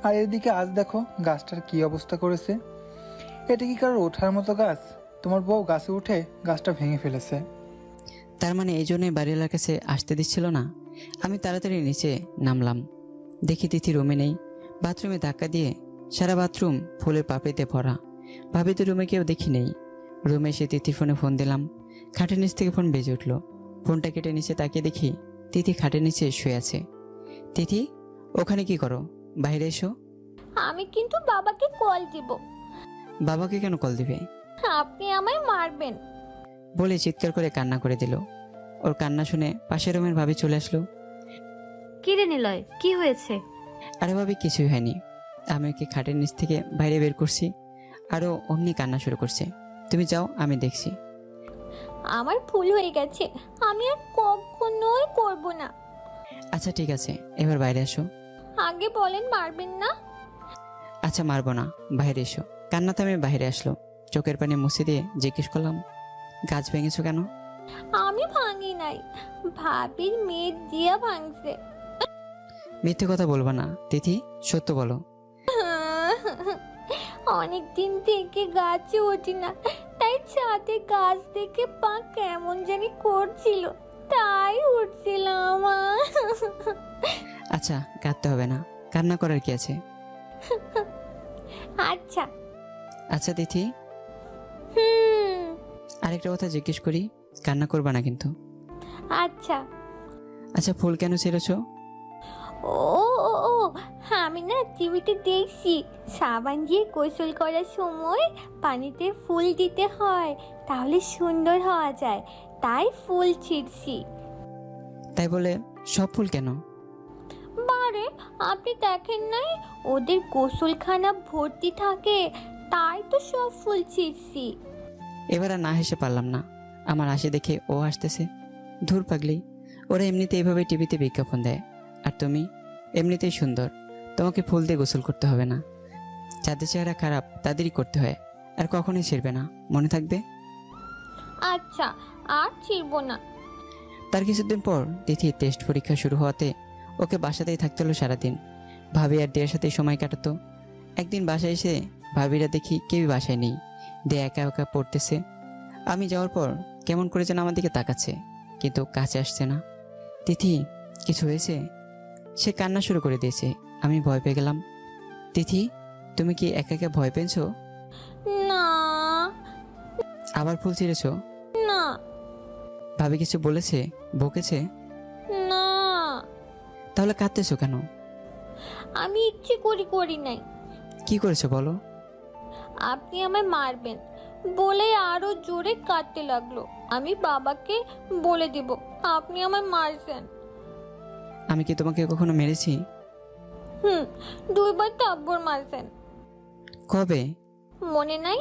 আর এদিকে আজ দেখো গাছটার কি অবস্থা করেছে। এটা কি কারোর ওঠার মতো গাছ? তোমার বউ গাছে উঠে গাছটা ভেঙে ফেলেছে। তার মানে এই জন্যই বাড়িওয়ালার কাছে আসতে দিচ্ছিল না। আমি তাড়াতাড়ি নিচে নামলাম। দেখি তিথি রুমে নেই। বাথরুমে ধাক্কা দিয়ে সারা বাথরুম ফুলের পাপড়িতে ভরা। ভাবিতে রুমে কেউ দেখি নেই। রুমে এসে তিথির ফোনে ফোন দিলাম। খাটের নিচ থেকে ফোন বেজে উঠলো। ফোনটা কেটে নিচে তাকিয়ে দেখি তিথি খাটের নিচে শুয়ে আছে। তিথি, ওখানে কি করো? বাইরে এসো। আমি কিন্তু বাবাকে কল দিব। বাবাকে কেন কল দিবে? আপনি আমায় মারবেন। বলে চিৎকার করে কান্না করে দিল। ওর কান্না শুনে পাশের রুমের ভাবি চলে আসলো। কি রে নিলয়, কি হয়েছে? আরে ভাবি, কিছুই হয়নি। আমি ওকে খাটের নিচ থেকে বাইরে বের করছি, আরও অমনি কান্না শুরু করছে। তুমি যাও, আমি দেখছি। আমার ভুল হয়ে গেছে, আমি আর কখনোই করব না। আচ্ছা ঠিক আছে, এবার বাইরে আসো। আগে বলেন মারবেন না। আচ্ছা মারবো না, বাইরে এসো। কান্না থামে বাইরে আসলো। চোখের পানি মুছে দিয়ে জিজ্ঞেস করলাম, গাছ ভেঙেছো কেন? আমি ভাঙি নাই, ভাবির মেয়ে দিয়া ভাঙছে। মিথ্যে কথা বলবো না তিথি, সত্য বলো। অনেক দিন থেকে গাছে উঠি না, তাই ছাদে গাছ দেখে পা কেমন জানি করছিল, তাই উঠছিলাম। আচ্ছা, কাঁদতে হবে না, কান্না করার কি আছে। আচ্ছা। আচ্ছা তিথি, হুম। আরেকটা কথা জিজ্ঞেস করি, কান্না করবা না কিন্তু। আচ্ছা। আচ্ছা, ফুল কেন ছেড়েছো? ও ও ও, আমি না টিভিতে দেখছি সাবান দিয়ে গোসল করার সময় পানিতে ফুল দিতে হয়, তাহলে সুন্দর হওয়া যায়, তাই ফুল ছিঁড়ছি। তাই বলে সব ফুল কেন? বারে, আপনি দেখেন নাই ওদের গোসলখানা ভর্তি থাকে, তাই তো সব ফুল ছিঁড়ছি। এবার আর না হেসে পারলাম না। আমার হাসি দেখে ও হাসতেছে। ধুর পাগলি, ওরা এমনিতে এইভাবে টিভিতে বিজ্ঞাপন দেয়। আর তুমি এমনিতেই সুন্দর, তোমাকে ফুল দিয়ে গোসল করতে হবে না। যাদের চেহারা খারাপ তাদেরই করতে হয়, আর কখনোই ছিড়বে না, মনে থাকবে। আচ্ছা, আর ছিড়ব না। তার কিছুদিন পর তিথির টেস্ট পরীক্ষা শুরু হওয়াতে ওকে বাসাতেই থাকতে হলো সারাদিন। ভাবি আর দিয়ার সাথে সময় কাটাতো। একদিন বাসায় এসে ভাবিরা দেখি কেউই বাসায় নেই, দিয়ে একা একা পড়তেছে। আমি যাওয়ার পর কেমন করে যেন আমার দিকে তাকাচ্ছে। কিন্তু কাছে আসছে না। তিথি, কিছু হয়েছে? সে কান্না শুরু করে দিয়েছে। আমি ভয় পেয়ে গেলাম। তিথি, তুমি কি একা একা ভয় পেয়েছো? না আবার ফুল ছিঁড়েছো? না ভাবি কিছু বলেছে, বকেছে? না, তাহলে কাঁদতেছো কেন? আমি ইচ্ছে করি নাই। কি করেছো বলো? আপনি আমায় মারবেন বলে আরো জোরে কাঁদতে লাগলো। আমি বাবাকে বলে দেব আপনি আমায় মারছেন। আমি কি তোমাকে কখনো মেরেছি? 2 বার থাপ্পড় মারছেন। কবে? মনে নাই?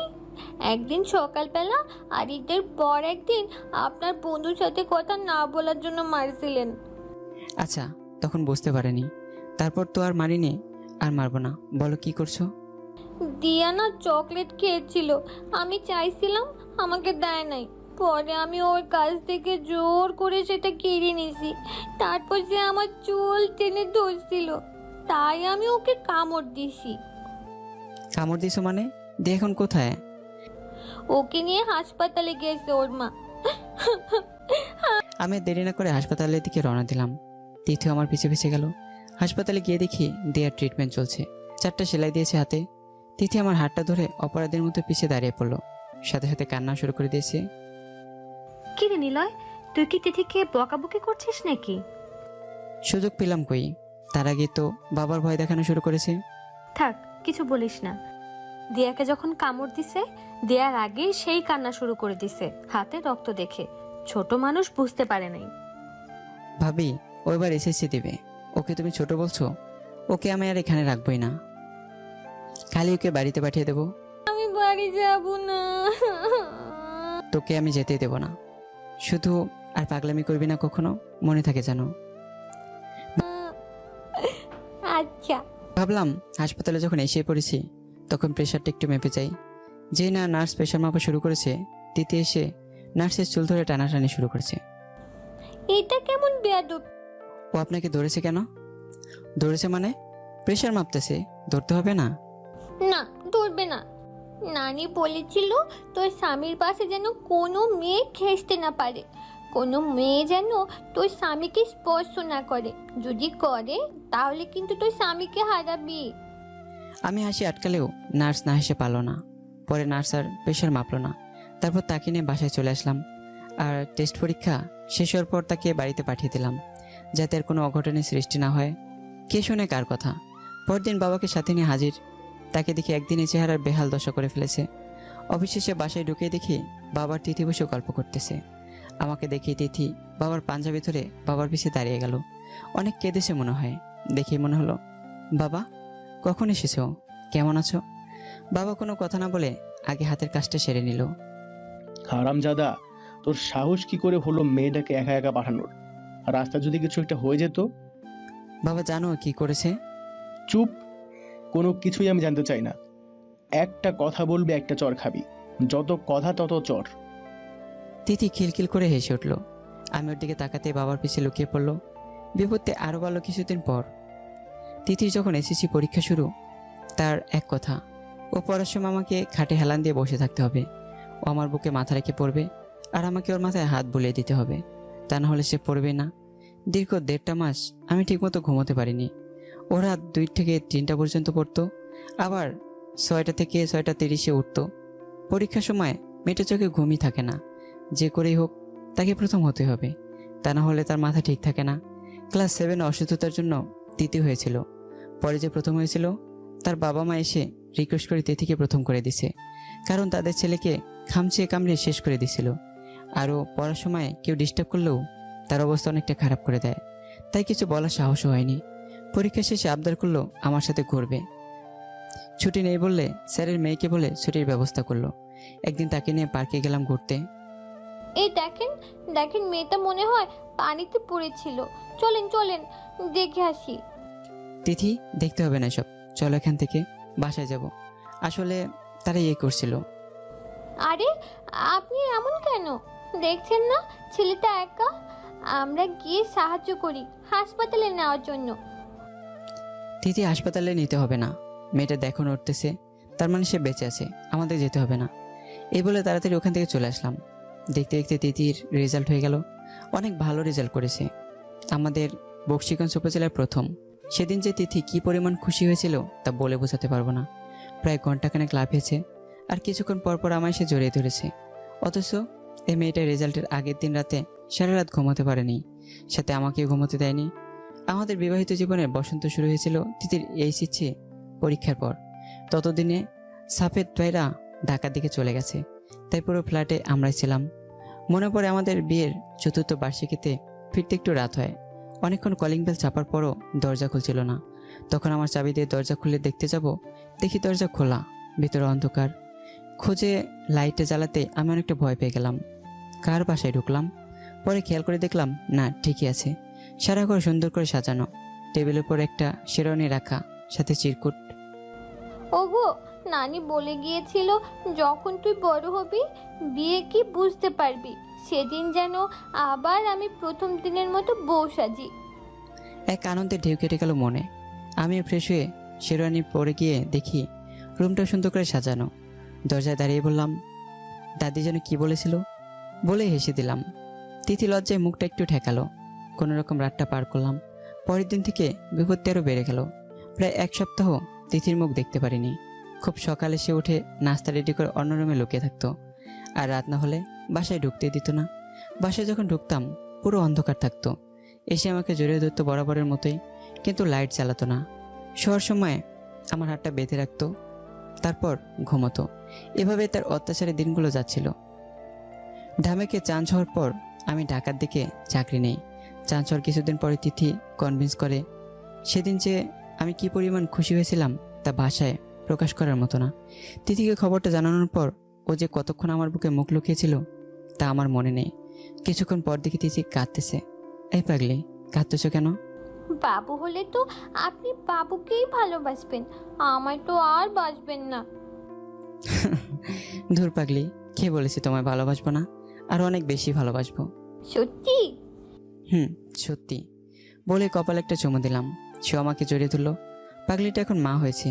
একদিন সকালবেলা আর ঈদের পর একদিন আপনার বন্ধুর সাথে কথা না বলার জন্য মারছিলেন। আচ্ছা, তখন বুঝতে পারিনি। তারপর তো আর মারিনি, আর মারবো না। বলো কি করছো? দিয়ানা চকলেট খেয়েছিল, আমি চাইছিলাম, আমাকে দেয় নাই। পরে আমি ওর কাছ থেকে জোর করে সেটা কেড়ে নিয়েছি। তারপর সে আমার চুল টেনে ধরছিল, তাই আমি ওকে কামড় দিছি। কামড় দিছো মানে? দিয়ে এখন কোথায়? ওকে নিয়ে হাসপাতালে গেছে ওর মা। আমি আর দেরি না করে হাসপাতালের দিকে রওনা দিলাম। তিথি আমার পিছে পিছে গেল। হাসপাতালে গিয়ে দেখি দেয়ার ট্রিটমেন্ট চলছে। 4টা সেলাই দিয়েছে হাতে। তিথি আমার হাতটা ধরে অপরাধের মতো পিছে দাঁড়িয়ে পড়লো। সাথে সাথে কান্না শুরু করে দিয়েছে। কি রে নিলয়, তুই কি তিথিকে বকাবকি করছিস নাকি? সুযোগ পেলাম কই, তার আগে তো বাবার ভয় দেখানো শুরু করেছে। থাক, কিছু বলিস না। দিয়াকে যখন কামড় দিছে, দেয়ার আগে সেই কান্না শুরু করে দিছে হাতে রক্ত দেখে। ছোট মানুষ বুঝতে পারে নাই। ভাবি, ও এবার এসএসসি দিবে। ওকে তুমি ছোট বলছো? ওকে আমি আর এখানে রাখবোই না, খালি ওকে বাড়িতে পাঠিয়ে দেবো। আমি বাড়ি যাব না। তোকে আমি যেতেই দেবো না। শুধু আর পাগলামি করবি না কখনো, মনে থাকে জানো। আচ্ছা। ভাবলাম হাসপাতালে যখন এসে পড়েছি তখন প্রেশারটা একটু মেপে যাই। যেই না নার্স প্রেশার মাপা শুরু করেছে, তিথি এসে নার্সের চুল ধরে টানাটানি শুরু করেছে। এটা কেমন বেয়াদব? ও আপনাকে ধরেছে কেন? ধরেছে মানে? প্রেশার মাপতেছে, ধরতে হবে না? না, ধরবে না। নানি বলেছিল তোর স্বামীর পাশে যেন কোনো মেয়ে ঘেঁষতে না পারে, কোনো মেয়ে যেন তোর স্বামীকে স্পর্শ না করে। যদি করে তাহলে কিন্তু তোর স্বামীকে হারাবি। আমি হাসি আটকালেও নার্স না হেসে পারল না। পরে নার্স আর প্রেশার মাপলো না। তারপর তাকে নিয়ে বাসায় চলে আসলাম। আর টেস্ট পরীক্ষা শেষ হওয়ার পর তাকে বাড়িতে পাঠিয়ে দিলাম, যাতে আর কোনো অঘটনের সৃষ্টি না হয়। কে শোনে কার কথা। পরদিন বাবাকে সাথে নিয়ে হাজির। তাকে দেখে একদিনে চেহারার বেহাল দশা করে ফেলেছে। অবশেষে বাসায় ঢুকে দেখি বাবার তিথি বসে গল্প করতেছে। আমাকে দেখে তিথি বাবার পাঞ্জাবি ধরে বাবার পিছে দাঁড়িয়ে গেল। অনেক কেঁদেছে মনে হয়। দেখেই মনে হলো, বাবা কখন এসেছো, কেমন আছো? বাবা কোনো কথা না বলে আগে হাতের কাজটা সেরে নিল। হারামজাদা, তোর সাহস কি করে হলো মেয়েটাকে একা একা পাঠানোর? রাস্তা যদি কিছু একটা হয়ে যেত? বাবা জানো কি করেছে? চুপ, কোনো কিছুই আমি জানতে চাই না। একটা কথা বলবি, একটা চর খাবি। যত কথা তত চর। তিথি খিলখিল করে হেসে উঠল। আমি ওর দিকে তাকাতে বাবার পিছে লুকিয়ে পড়ল। বিপত্তি আরো ভালো কিছুদিন পর। তিথির যখন এসএসসি পরীক্ষা শুরু, তার এক কথা, ও পড়ার সময় আমাকে খাটে হেলান দিয়ে বসে থাকতে হবে। ও আমার বুকে মাথা রেখে পড়বে, আর আমাকে ওর মাথায় হাত বুলিয়ে দিতে হবে, তা না হলে সে পড়বে না। দীর্ঘ 1.5 মাস আমি ঠিকমতো ঘুমোতে পারিনি। ও রাত 2 থেকে 3টা পর্যন্ত পড়তো, আবার 6টা থেকে 6টা 30-এ উঠতো। পরীক্ষার সময় মেয়েটা চোখে ঘুমই থাকে না। যে করেই হোক তাকে প্রথম হতে হবে, তা না হলে তার মাথা ঠিক থাকে না। ক্লাস 7 অসুস্থতার জন্য দ্বিতীয় হয়েছিল। পরে যে প্রথম হয়েছিল, তার বাবা মা এসে রিকোয়েস্ট করে তিথিকে প্রথম করে দিছে, কারণ তাদের ছেলেকে খামচিয়ে কামড়িয়ে শেষ করে দিছিল। আরও পড়ার সময় কেউ ডিস্টার্ব করলেও তার অবস্থা অনেকটা খারাপ করে দেয়। তাই কিছু বলার সাহসও হয়নি। পরীক্ষা শেষে আবদার করলো আমার সাথে ঘুরবে। ছুটি নেই বললে স্যারের মেয়েকে বলে ছুটির ব্যবস্থা করলো। একদিন তাকে নিয়ে পার্কে গেলাম ঘুরতে। এই দেখেন দেখেন, মেয়েটা মনে হয় পানিতে পড়েছিল। চলেন চলেন, দেখে আসি। তিথি, দেখতে হবে না সব, চলো এখান থেকে, বাসায় যাব। আসলে তারা করছিল। আরে আপনি এমন কেন? দেখছেন না ছেলেটা একা? আমরা গিয়ে সাহায্য করি হাসপাতালে নেওয়ার জন্য। তিথি, হাসপাতালে নিতে হবে না, মেয়েটা দেখো নড়তেছে, তার মানে সে বেঁচে আছে, আমাদের যেতে হবে না। এই বলে তাড়াতাড়ি ওখান থেকে চলে আসলাম। দেখতে দেখতে তিথির রেজাল্ট হয়ে গেল। অনেক ভালো রেজাল্ট করেছে, আমাদের বক্সিগঞ্জ উপজেলার প্রথম। সেদিন যে তিথি কি পরিমাণ খুশি হয়েছিল তা বলে বোঝাতে পারবো না। প্রায় ঘন্টাখানেক লাফিয়েছে, আর কিছুক্ষণ পর পর আমায় সে জড়িয়ে ধরেছে। অথচ এই মেয়েটার রেজাল্টের আগের দিন রাতে সারা রাত ঘুমাতে পারেনি, সাথে আমাকেও ঘুমোতে দেয়নি। আমাদের বিবাহিত জীবনের বসন্ত শুরু হয়েছিল তিথির এইচএসসি পরীক্ষার পর। ততদিনে সাফেদ ভাইরা ঢাকার দিকে চলে গেছে, তাই পুরো ফ্ল্যাটে আমরাই ছিলাম। মনে পড়ে আমাদের বিয়ের 4র্থ বার্ষিকীতে ফিরতে একটু রাত হয়। অনেকক্ষণ কলিং বেল চাপার পরও দরজা খুলছিল না। তখন আমার চাবি দিয়ে দরজা খুলে দেখতে যাব, দেখি দরজা খোলা, ভিতরে অন্ধকার। খুঁজে লাইটে জ্বালাতে আমি অনেকটা ভয় পেয়ে গেলাম। কার বাসায় ঢুকলাম? পরে খেয়াল করে দেখলাম না, ঠিকই আছে। সারা ঘর সুন্দর করে সাজানো, টেবিলের উপর একটা শেরওয়ানি রাখা, সাথে চিরকুট। ওগো, নানি বলে গিয়েছিল যখন তুই বড় হবি বিয়ে কি বুঝতে পারবি, সেদিন যেন আবার আমি প্রথম দিনের মতো বউ সাজি। এক আনন্দে ঢেউ কেটে গেল মনে। আমি ফ্রেশ হয়ে শেরওয়ানি পরে গিয়ে দেখি রুমটা সুন্দর করে সাজানো। দরজায় দাঁড়িয়ে বললাম, দাদি যেন কি বলেছিল, বলে হেসে দিলাম। তিথি লজ্জায় মুখটা একটু ঠেকালো। কোনো রকম রাতটা পার করলাম। পরের দিন থেকে বিপত্তি আরও বেড়ে গেল। প্রায় 1 সপ্তাহ তিথির মুখ দেখতে পারিনি। খুব সকালে সে উঠে নাস্তা রেডি করে অন্য রুমে লুকিয়ে থাকতো, আর রাত না হলে বাসায় ঢুকতে দিত না। বাসায় যখন ঢুকতাম পুরো অন্ধকার থাকতো। এসে আমাকে জড়িয়ে ধরতো বরাবরের মতোই, কিন্তু লাইট চালাতো না। শোয়ার সময় আমার হাতটা বেঁধে রাখতো, তারপর ঘুমোতো। এভাবে তার অত্যাচারের দিনগুলো যাচ্ছিল। ঢামেকে চান্স হওয়ার পর আমি ঢাকার দিকে চাকরি নেই। চান্স হওয়ার কিছুদিন পরে তিথি কনভিন্স করে। সেদিন যে আমি কি পরিমাণ খুশি হয়েছিলাম তা ভাষায় প্রকাশ করার মতো না। তিথিকে খবরটা জানানোর পর ও যে কতক্ষণ আমার বুকে মুখ লুকিয়েছিল তা আমার মনে নেই। কিছুক্ষণ পর দেখি তিথি কাঁদতেছে। এই পাগলি, কাঁদতেছ কেন? বাবু হলে তো আপনি বাবুকেই ভালোবাসবেন, আমায় তো আর বাসবেন না। ধুর পাগলি, কে বলেছি তোমায় ভালোবাসবো না? আর অনেক বেশি ভালোবাসবো। সত্যি? সত্যি বলে কপালে একটা চুমু দিলাম। সে আমাকে জড়িয়ে ধরলো। পাগলিটা এখন মা হয়েছে,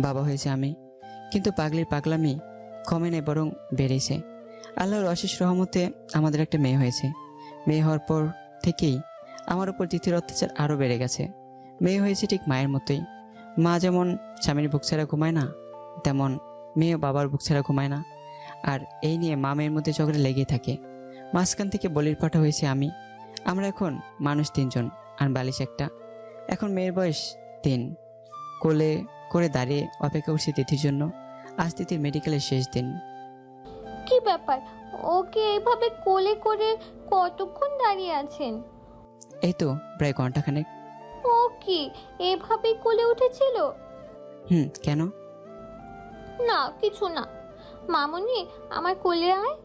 বাবা হয়েছে আমি, কিন্তু পাগলির পাগলামি কমে নেই, বরং বেড়েছে। আল্লাহর অশেষ রহমতে আমাদের একটা মেয়ে হয়েছে। মেয়ে হওয়ার পর থেকেই আমার উপর তিথির অত্যাচার আরও বেড়ে গেছে। মেয়ে হয়েছে ঠিক মায়ের মতোই। মা যেমন স্বামীর বুক ছাড়া ঘুমায় না, তেমন মেয়েও বাবার বুক ছাড়া ঘুমায় না। আর এই নিয়ে মা মেয়ের মধ্যে ঝগড়া লেগেই থাকে। মাঝখান থেকে বলির পাঠা হয়েছে আমি। আমরা এখন মানুষ 3 জন, আর বালিশ একটা। এখন মেয়ের বয়স 3। কোলে করে দাঁড়িয়ে অপেক্ষা করছি তিথির জন্য। আজ তিথির মেডিকেলের শেষ দিন। কি ব্যাপার, ওকে এইভাবে কোলে করে কতক্ষণ দাঁড়িয়ে আছেন? এই তো প্রায় ঘন্টাখানেক। ও কি এভাবেই কোলে উঠেছিল? কেন? না, কিছু না। মামুনি, আমার কোলে আয়।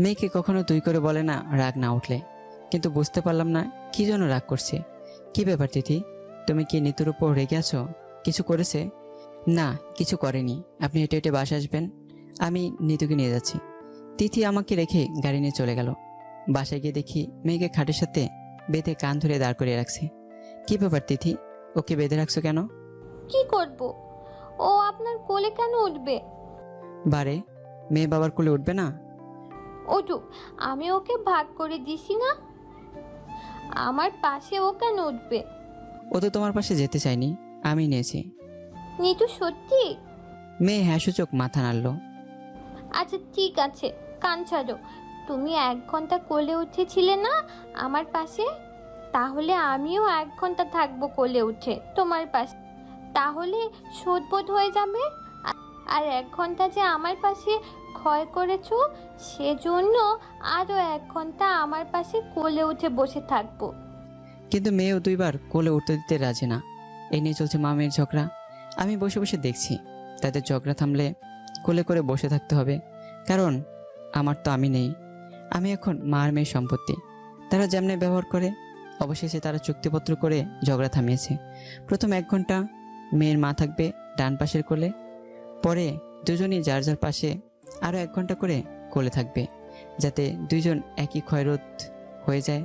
মেয়েকে কখনো তুই করে বলে না রাগ না উঠলে, কিন্তু বুঝতে পারলাম না কি জন্য রাগ করছে। কি ব্যাপার তিথি, তুমি কি নিতুর উপর রেগে আছো? কিছু করেছে? না, কিছু করেনি। আপনি হেঁটে হেঁটে বাসা আসবেন, আমি নিতুকে নিয়ে যাচ্ছি। তিথি আমাকে রেখে গাড়ি নিয়ে চলে গেল। বাসায় গিয়ে দেখি মেয়েকে খাটের সাথে বেঁধে কান ধরে দাঁড় করিয়ে রাখছে। কি ব্যাপার তিথি, ওকে বেঁধে রাখছো কেন? কি করব, ও আপনার কোলে কেন উঠবে? বারে, মেয়ে বাবার কোলে উঠবে না? উঠুক, আমি ওকে ভাগ করে দিছি না। আমার পাশে ও কেন উঠবে? ও তো তোমার পাশে যেতে চায়নি, আমি নিয়েছি। নিতু সত্যি? মেয়ে হ্যাঁ সূচক মাথা নাড়ল। আচ্ছা ঠিক আছে, কান ছাড়ো। তুমি 1 ঘন্টা কোলে উঠেছিলে না আমার পাশে, তাহলে আমিও 1 ঘন্টা থাকবো কোলে উঠে তোমার পাশে। তাহলে শোধবোধ হয়ে যাবে। আর 1 ঘন্টা যে আমার পাশে ক্ষয় করেছো, সেজন্য আরও 1 ঘন্টা আমার পাশে কোলে উঠে বসে থাকবো। কিন্তু মেয়েও 2 বার কোলে উঠতে দিতে রাজি না। এই নিয়ে চলছে মা মেয়ের ঝগড়া। আমি বসে বসে দেখছি। তাদের ঝগড়া থামলে কোলে করে বসে থাকতে হবে, কারণ আমার তো আমি নেই। আমি এখন মা আর মেয়ের সম্পত্তি। তারা যেমনি ব্যবহার করে, অবশেষে তারা চুক্তিপত্র করে ঝগড়া থামিয়েছে। প্রথম 1 ঘন্টা মেয়ের মা থাকবে ডান পাশের কোলে, পরে দুজনই যার যার পাশে আরও 1 ঘন্টা করে কোলে থাকবে, যাতে 2 জন একই ক্ষয়রোধ হয়ে যায়।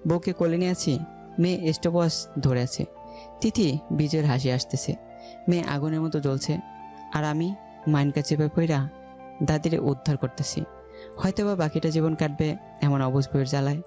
বউকে কোলে নিয়ে আছি, মেয়ে স্টপওয়াচ ধরে আছে। তিথি বিজয়ের হাসি আসতেছে, মেয়ে আগুনের মতো জ্বলছে, আর আমি মাইনকা চেপে পইরা দাদিরে উদ্ধার করতেছি। হয়তোবা বাকিটা জীবন কাটবে এমন অবুঝ বইয়ের জ্বালায়।